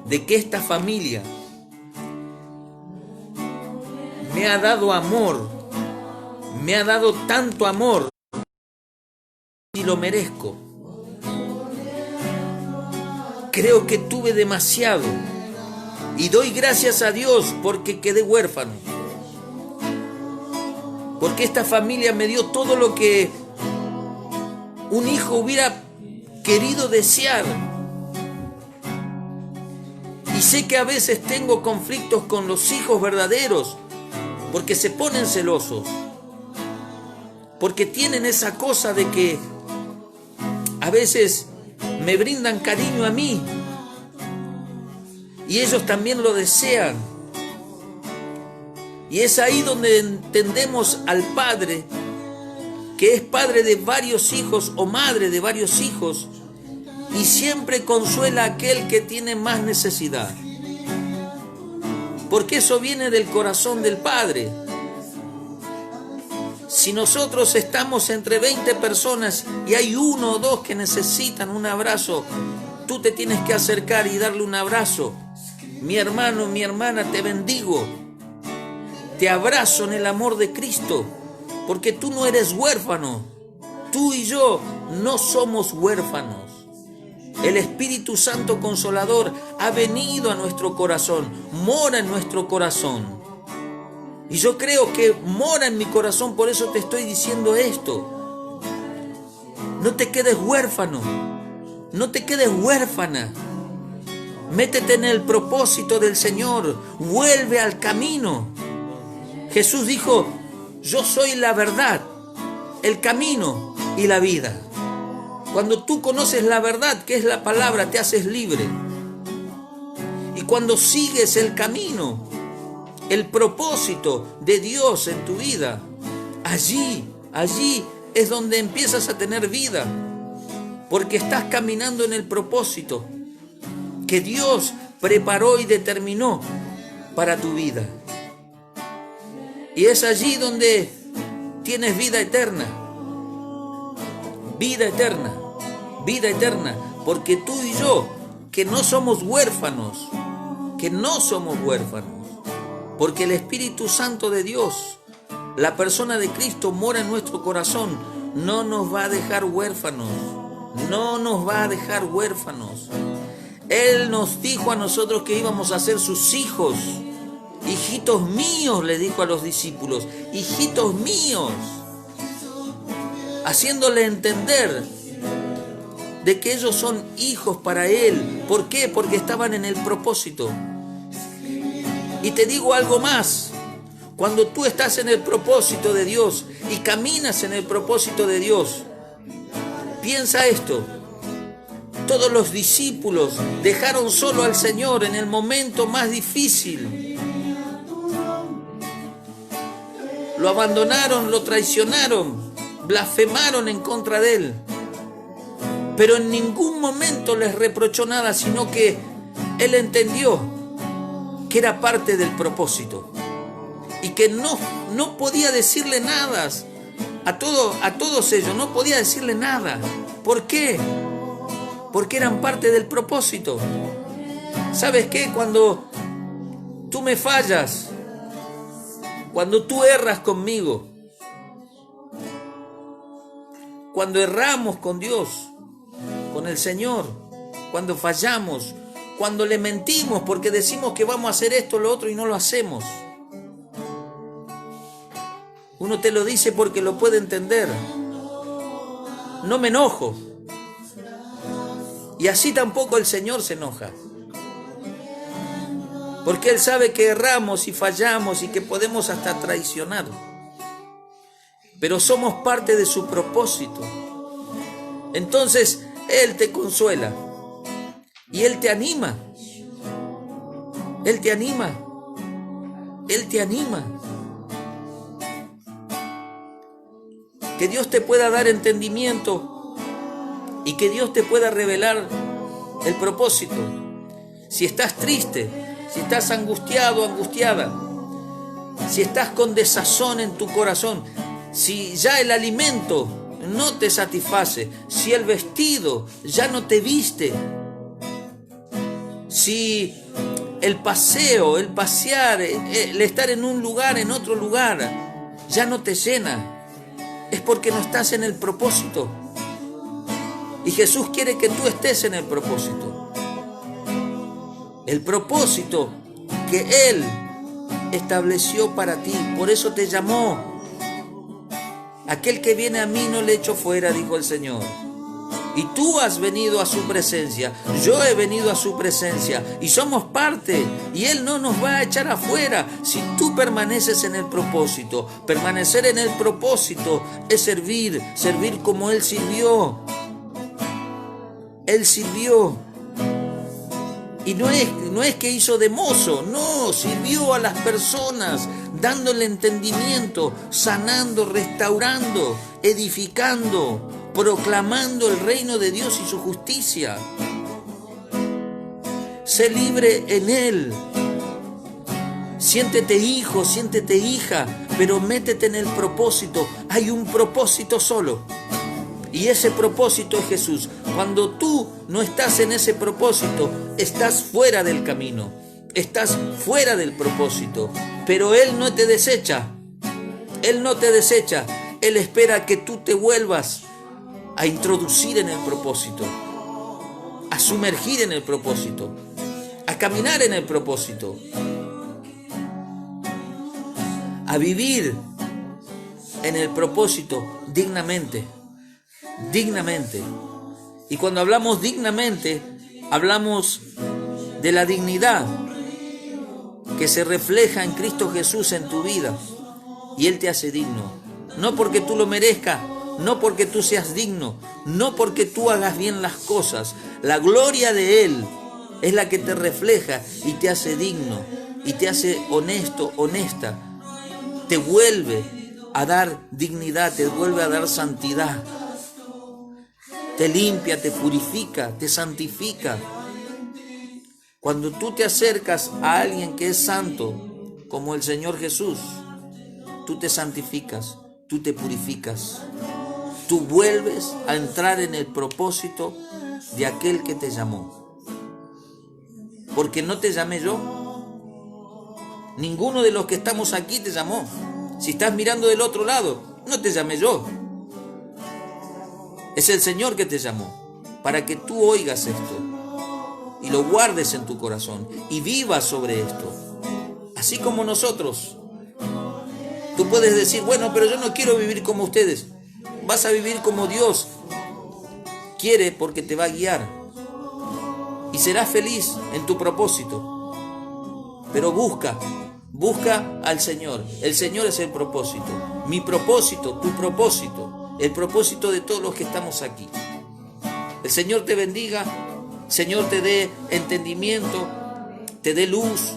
A: de que esta familia me ha dado amor, me ha dado tanto amor y lo merezco. Creo que tuve demasiado y doy gracias a Dios porque quedé huérfano, porque esta familia me dio todo lo que un hijo hubiera querido desear. Y sé que a veces tengo conflictos con los hijos verdaderos, porque se ponen celosos, porque tienen esa cosa de que a veces me brindan cariño a mí y ellos también lo desean. Y es ahí donde entendemos al padre, que es padre de varios hijos o madre de varios hijos, y siempre consuela a aquel que tiene más necesidad. Porque eso viene del corazón del Padre. Si nosotros estamos entre 20 personas y hay uno o dos que necesitan un abrazo, tú te tienes que acercar y darle un abrazo. Mi hermano, mi hermana, te bendigo. Te abrazo en el amor de Cristo, porque tú no eres huérfano. Tú y yo no somos huérfanos. El Espíritu Santo Consolador ha venido a nuestro corazón, mora en nuestro corazón. Y yo creo que mora en mi corazón, por eso te estoy diciendo esto. No te quedes huérfano, no te quedes huérfana. Métete en el propósito del Señor, vuelve al camino. Jesús dijo, yo soy la verdad, el camino y la vida. Cuando tú conoces la verdad, que es la palabra, te haces libre. Y cuando sigues el camino, el propósito de Dios en tu vida, allí es donde empiezas a tener vida, porque estás caminando en el propósito que Dios preparó y determinó para tu vida. Y es allí donde tienes vida eterna. Vida eterna, vida eterna, porque tú y yo, que no somos huérfanos, porque el Espíritu Santo de Dios, la persona de Cristo mora en nuestro corazón, no nos va a dejar huérfanos, no nos va a dejar huérfanos. Él nos dijo a nosotros que íbamos a ser sus hijos. Hijitos míos, le dijo a los discípulos, hijitos míos, haciéndole entender de que ellos son hijos para Él. ¿Por qué? Porque estaban en el propósito. Y te digo algo más, cuando tú estás en el propósito de Dios y caminas en el propósito de Dios, piensa esto. Todos los discípulos dejaron solo al Señor en el momento más difícil. Lo abandonaron, lo traicionaron, blasfemaron en contra de Él. Pero en ningún momento les reprochó nada, sino que Él entendió que era parte del propósito. Y que no podía decirle nada a todos ellos, no podía decirle nada. ¿Por qué? Porque eran parte del propósito. ¿Sabes qué? Cuando tú me fallas, cuando tú erras conmigo, cuando erramos con Dios, con el Señor, cuando fallamos, cuando le mentimos porque decimos que vamos a hacer esto, lo otro y no lo hacemos. Uno te lo dice porque lo puede entender. No me enojo. Y así tampoco el Señor se enoja. Porque Él sabe que erramos y fallamos y que podemos hasta traicionar. Pero somos parte de su propósito. Entonces Él te consuela. Y Él te anima. Él te anima. Él te anima. Que Dios te pueda dar entendimiento. Y que Dios te pueda revelar el propósito. Si estás triste, si estás angustiado, angustiada, si estás con desazón en tu corazón, si ya el alimento no te satisface, si el vestido ya no te viste, si el paseo, el pasear, el estar en un lugar, en otro lugar, ya no te llena, es porque no estás en el propósito. Y Jesús quiere que tú estés en el propósito. El propósito que Él estableció para ti. Por eso te llamó. Aquel que viene a mí no le echo fuera, dijo el Señor. Y tú has venido a su presencia. Yo he venido a su presencia. Y somos parte. Y Él no nos va a echar afuera si tú permaneces en el propósito. Permanecer en el propósito es servir. Servir como Él sirvió. Él sirvió. Y no es que hizo de mozo, no, sirvió a las personas, dándole entendimiento, sanando, restaurando, edificando, proclamando el reino de Dios y su justicia. Sé libre en Él. Siéntete hijo, siéntete hija, pero métete en el propósito. Hay un propósito solo. Y ese propósito es Jesús. Cuando tú no estás en ese propósito, estás fuera del camino, estás fuera del propósito. Pero Él no te desecha. Él no te desecha. Él espera que tú te vuelvas a introducir en el propósito, a sumergir en el propósito, a caminar en el propósito, a vivir en el propósito dignamente. dignamente. Y cuando hablamos dignamente, hablamos de la dignidad que se refleja en Cristo Jesús en tu vida. Y Él te hace digno. No porque tú lo merezcas, no porque tú seas digno, no porque tú hagas bien las cosas. La gloria de Él es la que te refleja y te hace digno, y te hace honesto, honesta. Te vuelve a dar dignidad, te vuelve a dar santidad. Te limpia, te purifica, te santifica. Cuando tú te acercas a alguien que es santo, como el Señor Jesús, tú te santificas, tú te purificas. Tú vuelves a entrar en el propósito de aquel que te llamó. Porque no te llamé yo. Ninguno de los que estamos aquí te llamó. Si estás mirando del otro lado, no te llamé yo. Es el Señor que te llamó para que tú oigas esto y lo guardes en tu corazón y vivas sobre esto. Así como nosotros. Tú puedes decir, bueno, pero yo no quiero vivir como ustedes. Vas a vivir como Dios quiere, porque te va a guiar. Y serás feliz en tu propósito. Pero busca al Señor. El Señor es el propósito. Mi propósito, tu propósito. El propósito de todos los que estamos aquí. El Señor te bendiga. El Señor te dé entendimiento, te dé luz,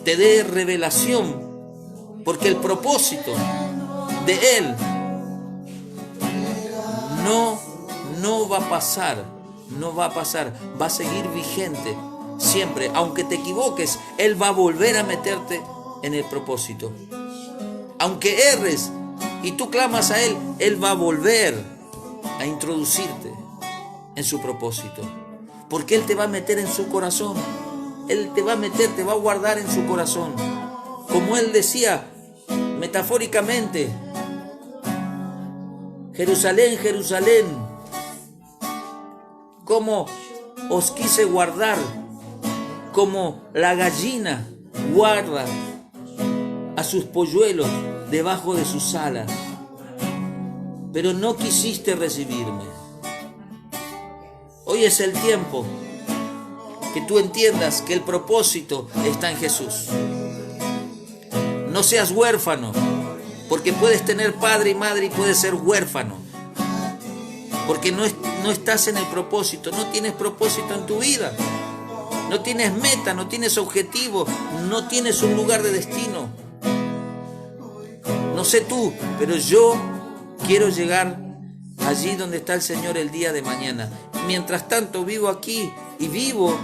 A: te dé revelación. Porque el propósito de Él no va a pasar, va a seguir vigente siempre. Aunque te equivoques, Él va a volver a meterte en el propósito. Aunque erres y tú clamas a Él, Él va a volver a introducirte en su propósito. Porque Él te va a meter en su corazón. Él te va a guardar en su corazón. Como Él decía metafóricamente, Jerusalén, Jerusalén, como os quise guardar, como la gallina guarda a sus polluelos debajo de sus alas, pero no quisiste recibirme. Hoy es el tiempo que tú entiendas que el propósito está en Jesús. No seas huérfano, porque puedes tener padre y madre y puedes ser huérfano. Porque no estás en el propósito, no tienes propósito en tu vida. No tienes meta, no tienes objetivo, no tienes un lugar de destino. No sé tú, pero yo quiero llegar allí donde está el Señor el día de mañana. Mientras tanto vivo aquí y vivo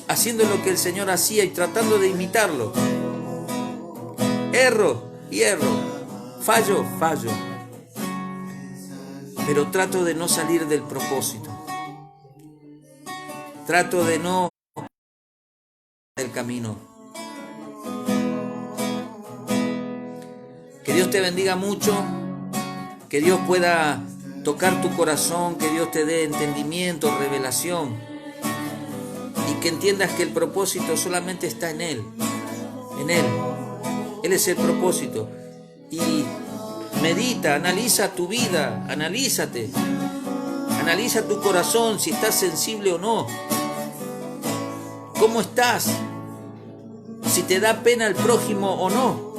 A: haciendo lo que el Señor hacía y tratando de imitarlo. Erro, fallo, pero trato de no salir del propósito. Trato de no del camino. Que Dios te bendiga mucho, que Dios pueda tocar tu corazón, que Dios te dé entendimiento, revelación, y que entiendas que el propósito solamente está en Él, Él es el propósito. Y medita, analiza tu vida, analízate, analiza tu corazón, si estás sensible o no, cómo estás, si te da pena el prójimo o no.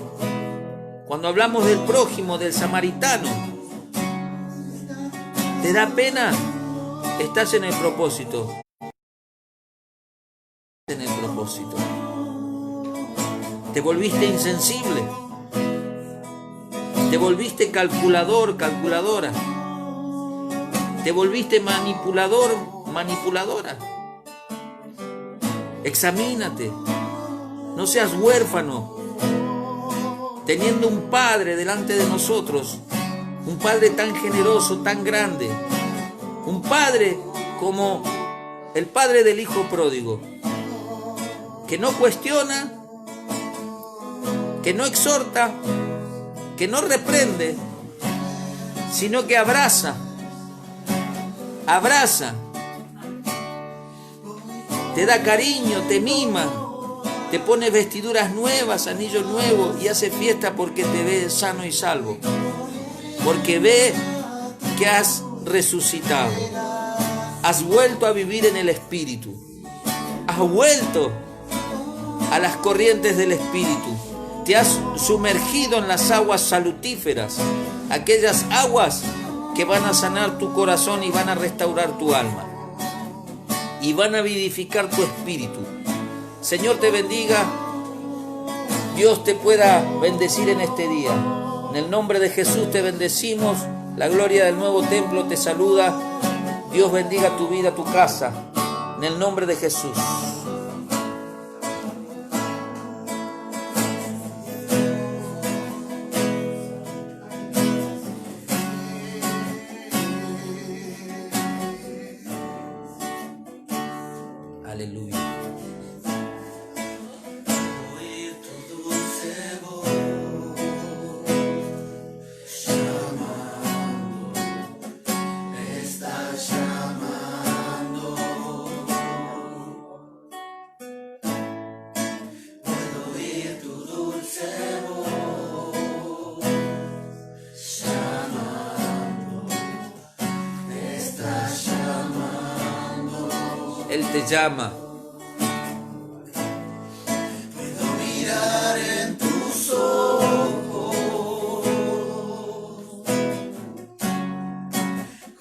A: Cuando hablamos del prójimo, del samaritano, ¿te da pena? Estás en el propósito. En el propósito. Te volviste insensible. Te volviste calculador, calculadora. Te volviste manipulador, manipuladora. Examínate. No seas huérfano. Teniendo un Padre delante de nosotros, un Padre tan generoso, tan grande, un Padre como el Padre del Hijo pródigo, que no cuestiona, que no exhorta, que no reprende, sino que abraza, te da cariño, te mima, te pone vestiduras nuevas, anillos nuevos y hace fiesta porque te ve sano y salvo. Porque ve que has resucitado. Has vuelto a vivir en el Espíritu. Has vuelto a las corrientes del Espíritu. Te has sumergido en las aguas salutíferas, aquellas aguas que van a sanar tu corazón y van a restaurar tu alma y van a vivificar tu espíritu. Señor te bendiga. Dios te pueda bendecir en este día. En el nombre de Jesús te bendecimos. La gloria del nuevo templo te saluda. Dios bendiga tu vida, tu casa. En el nombre de Jesús. Aleluya. Él te llama.
D: Puedo mirar en tus ojos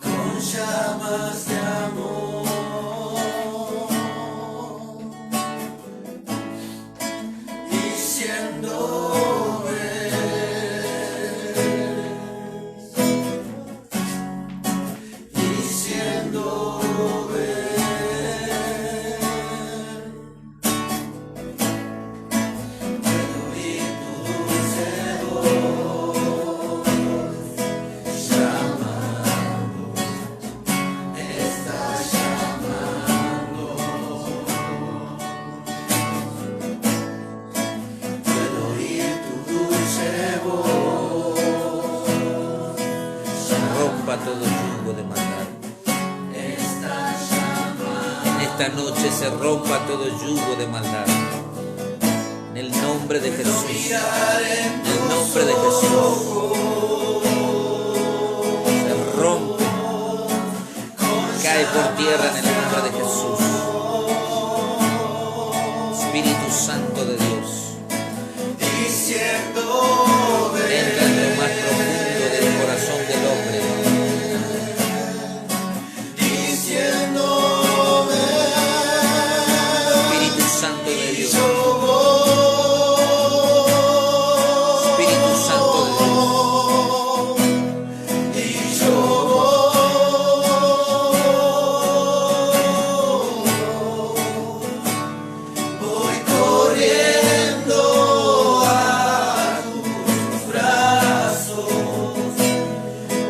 D: con llamas de amor, diciendo
A: todo yugo de maldad. En esta noche se rompa todo yugo de maldad. En el nombre de Jesús. En el nombre de Jesús. Se rompe. Cae por tierra en el nombre de Jesús. Espíritu Santo de Dios. Entra en lo más profundo del corazón del hombre. Espíritu Santo de Dios. Espíritu Santo de
D: voy corriendo a tus brazos,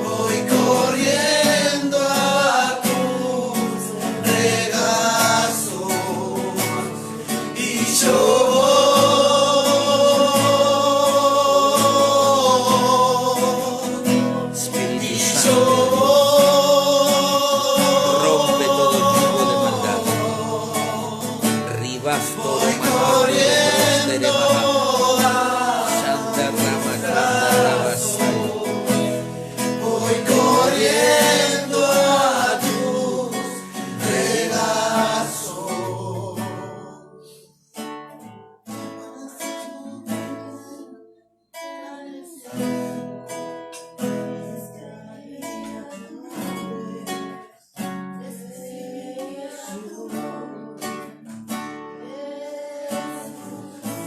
D: voy corriendo a tus regazos, y yo
A: Espíritu Santo rompe todo yugo de maldad. Ribas todo mal. Santa Rama Kanda Rabasai.
D: voy corriendo a tus regazos.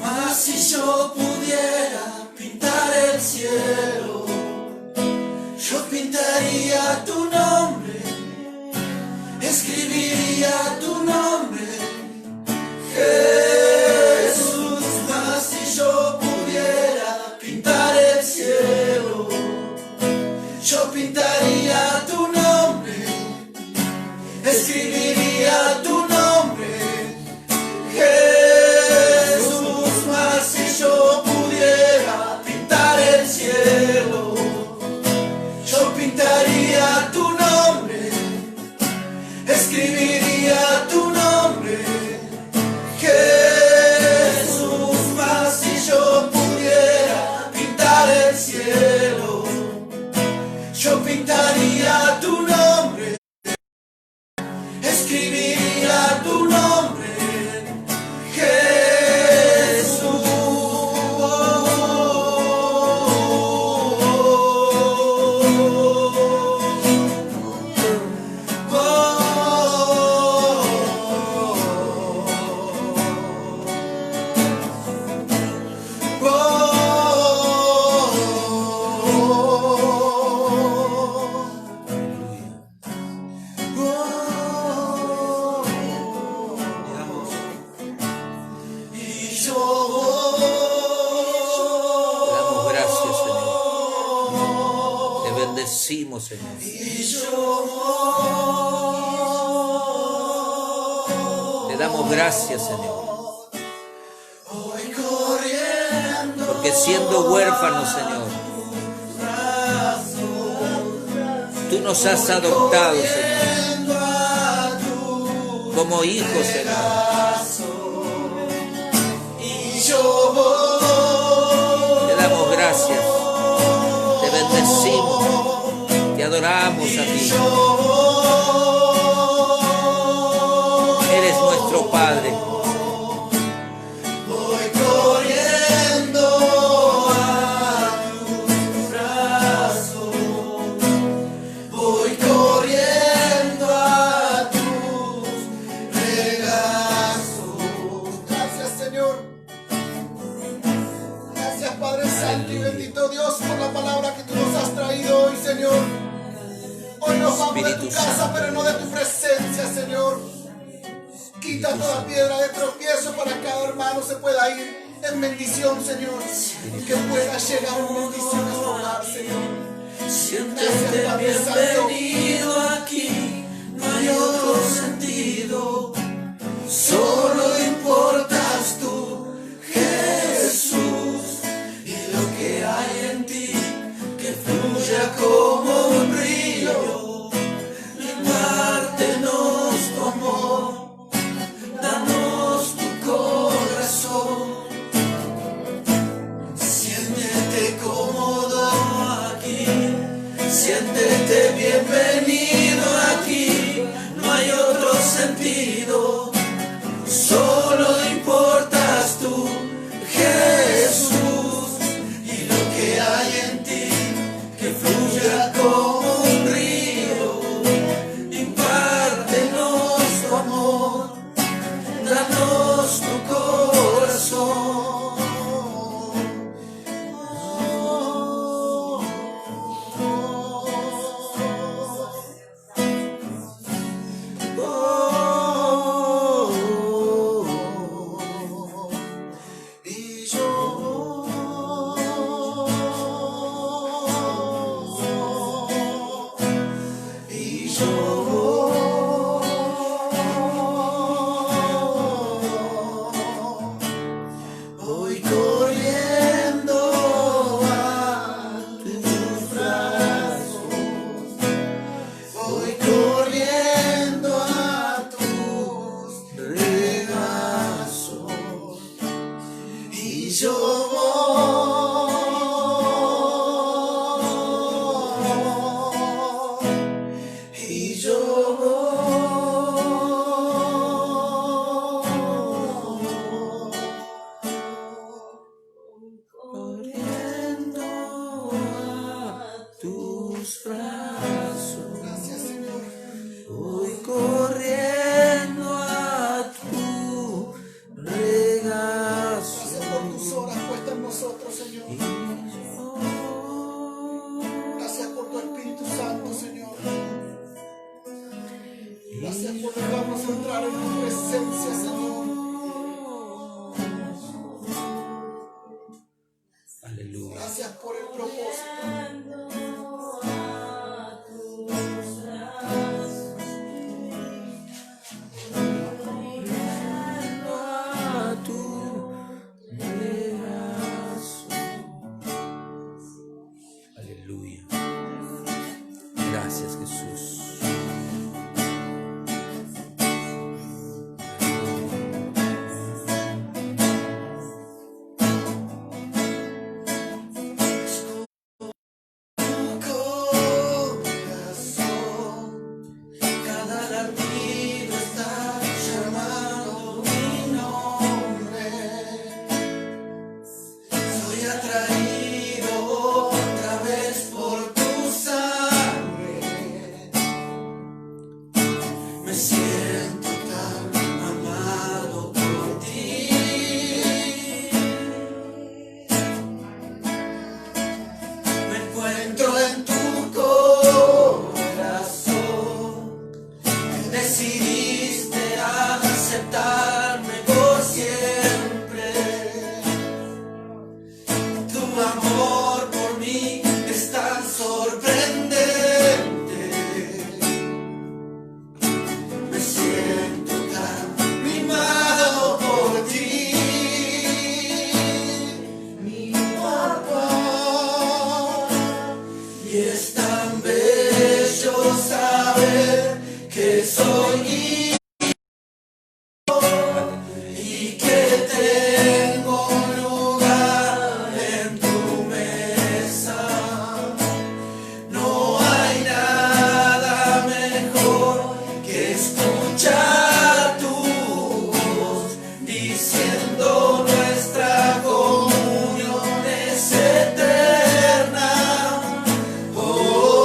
D: Mas si yo pudiera pintar el cielo, yo pintaría tu nombre, escribiría tu nombre, Jesús. Mas si yo pudiera pintar el cielo, yo pintaría tu nombre, escribiría tu nombre, Jesús. Mas si yo pudiera pintar el cielo, yo pintaría tu nombre, escribiría tu nombre, Jesús. Mas si yo pudiera pintar el cielo, yo pintaría
A: bendecimos, Señor. Te damos gracias, Señor. Porque siendo huérfanos, Señor, tú nos has adoptado, Señor, como hijos, Señor. Te damos gracias, te bendecimos, te adoramos a ti. Eres nuestro Padre.
E: De tu casa, pero no de tu presencia, Señor. Quita toda piedra de tropiezo para que cada hermano se pueda ir en bendición, Señor, y que pueda llegar en bendición a su hogar, Señor.
D: Siéntete bienvenido aquí, no hay otro sentido, solo importas tú, Jesús, y lo que hay en ti, que fluya como un río. Dártenos tu amor, danos tu corazón. Siéntete cómodo aquí, siéntete bienvenido aquí. No hay otro sentido, solo importas tú, Jesús, y lo que hay en ti, que fluya como un río. Danos tu corazón. Y es tan bello saber que soy hijo y que tengo lugar en tu mesa. No hay nada mejor que escuchar tu voz diciendo nuestra comunión es eterna. Oh,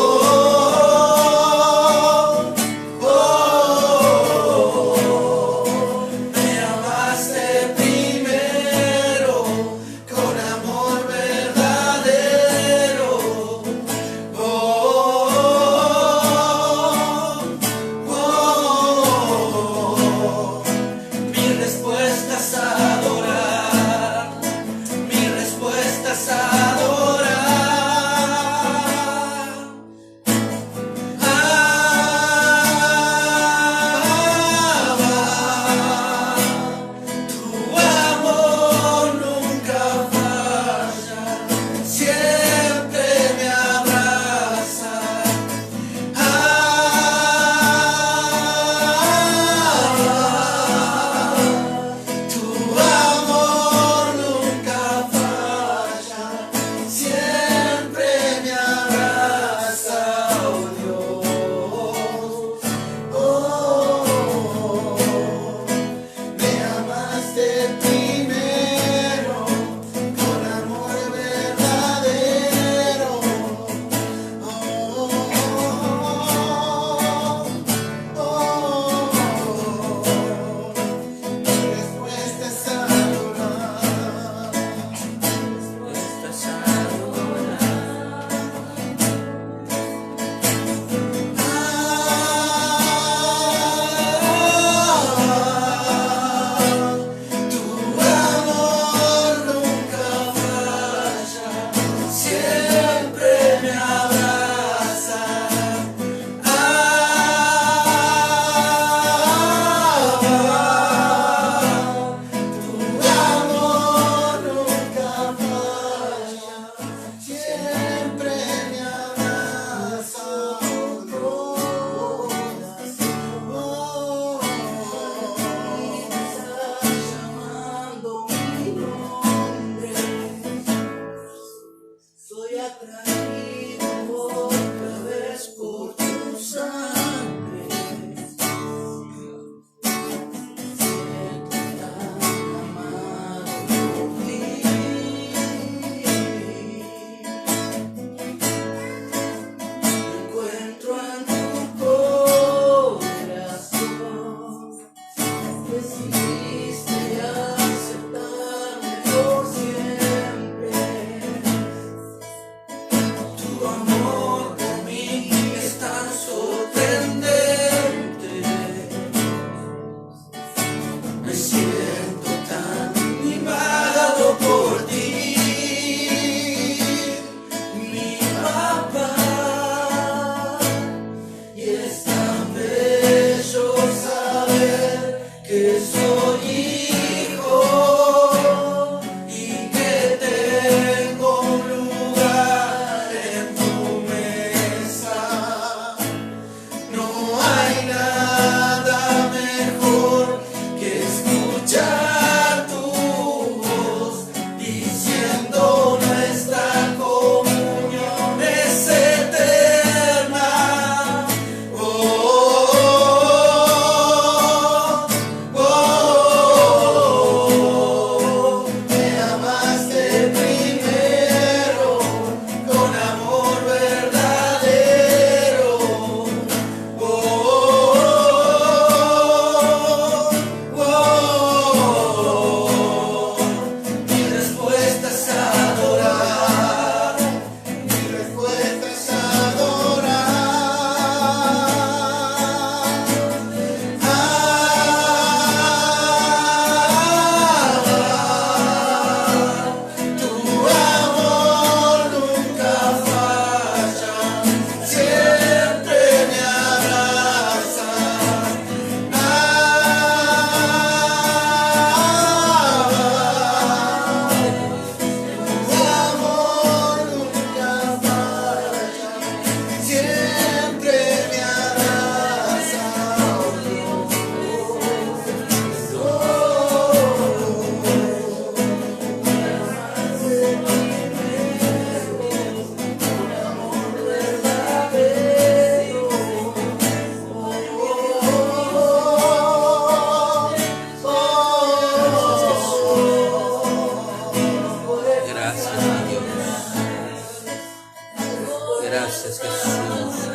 A: Gracias, Jesús.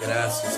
A: Gracias,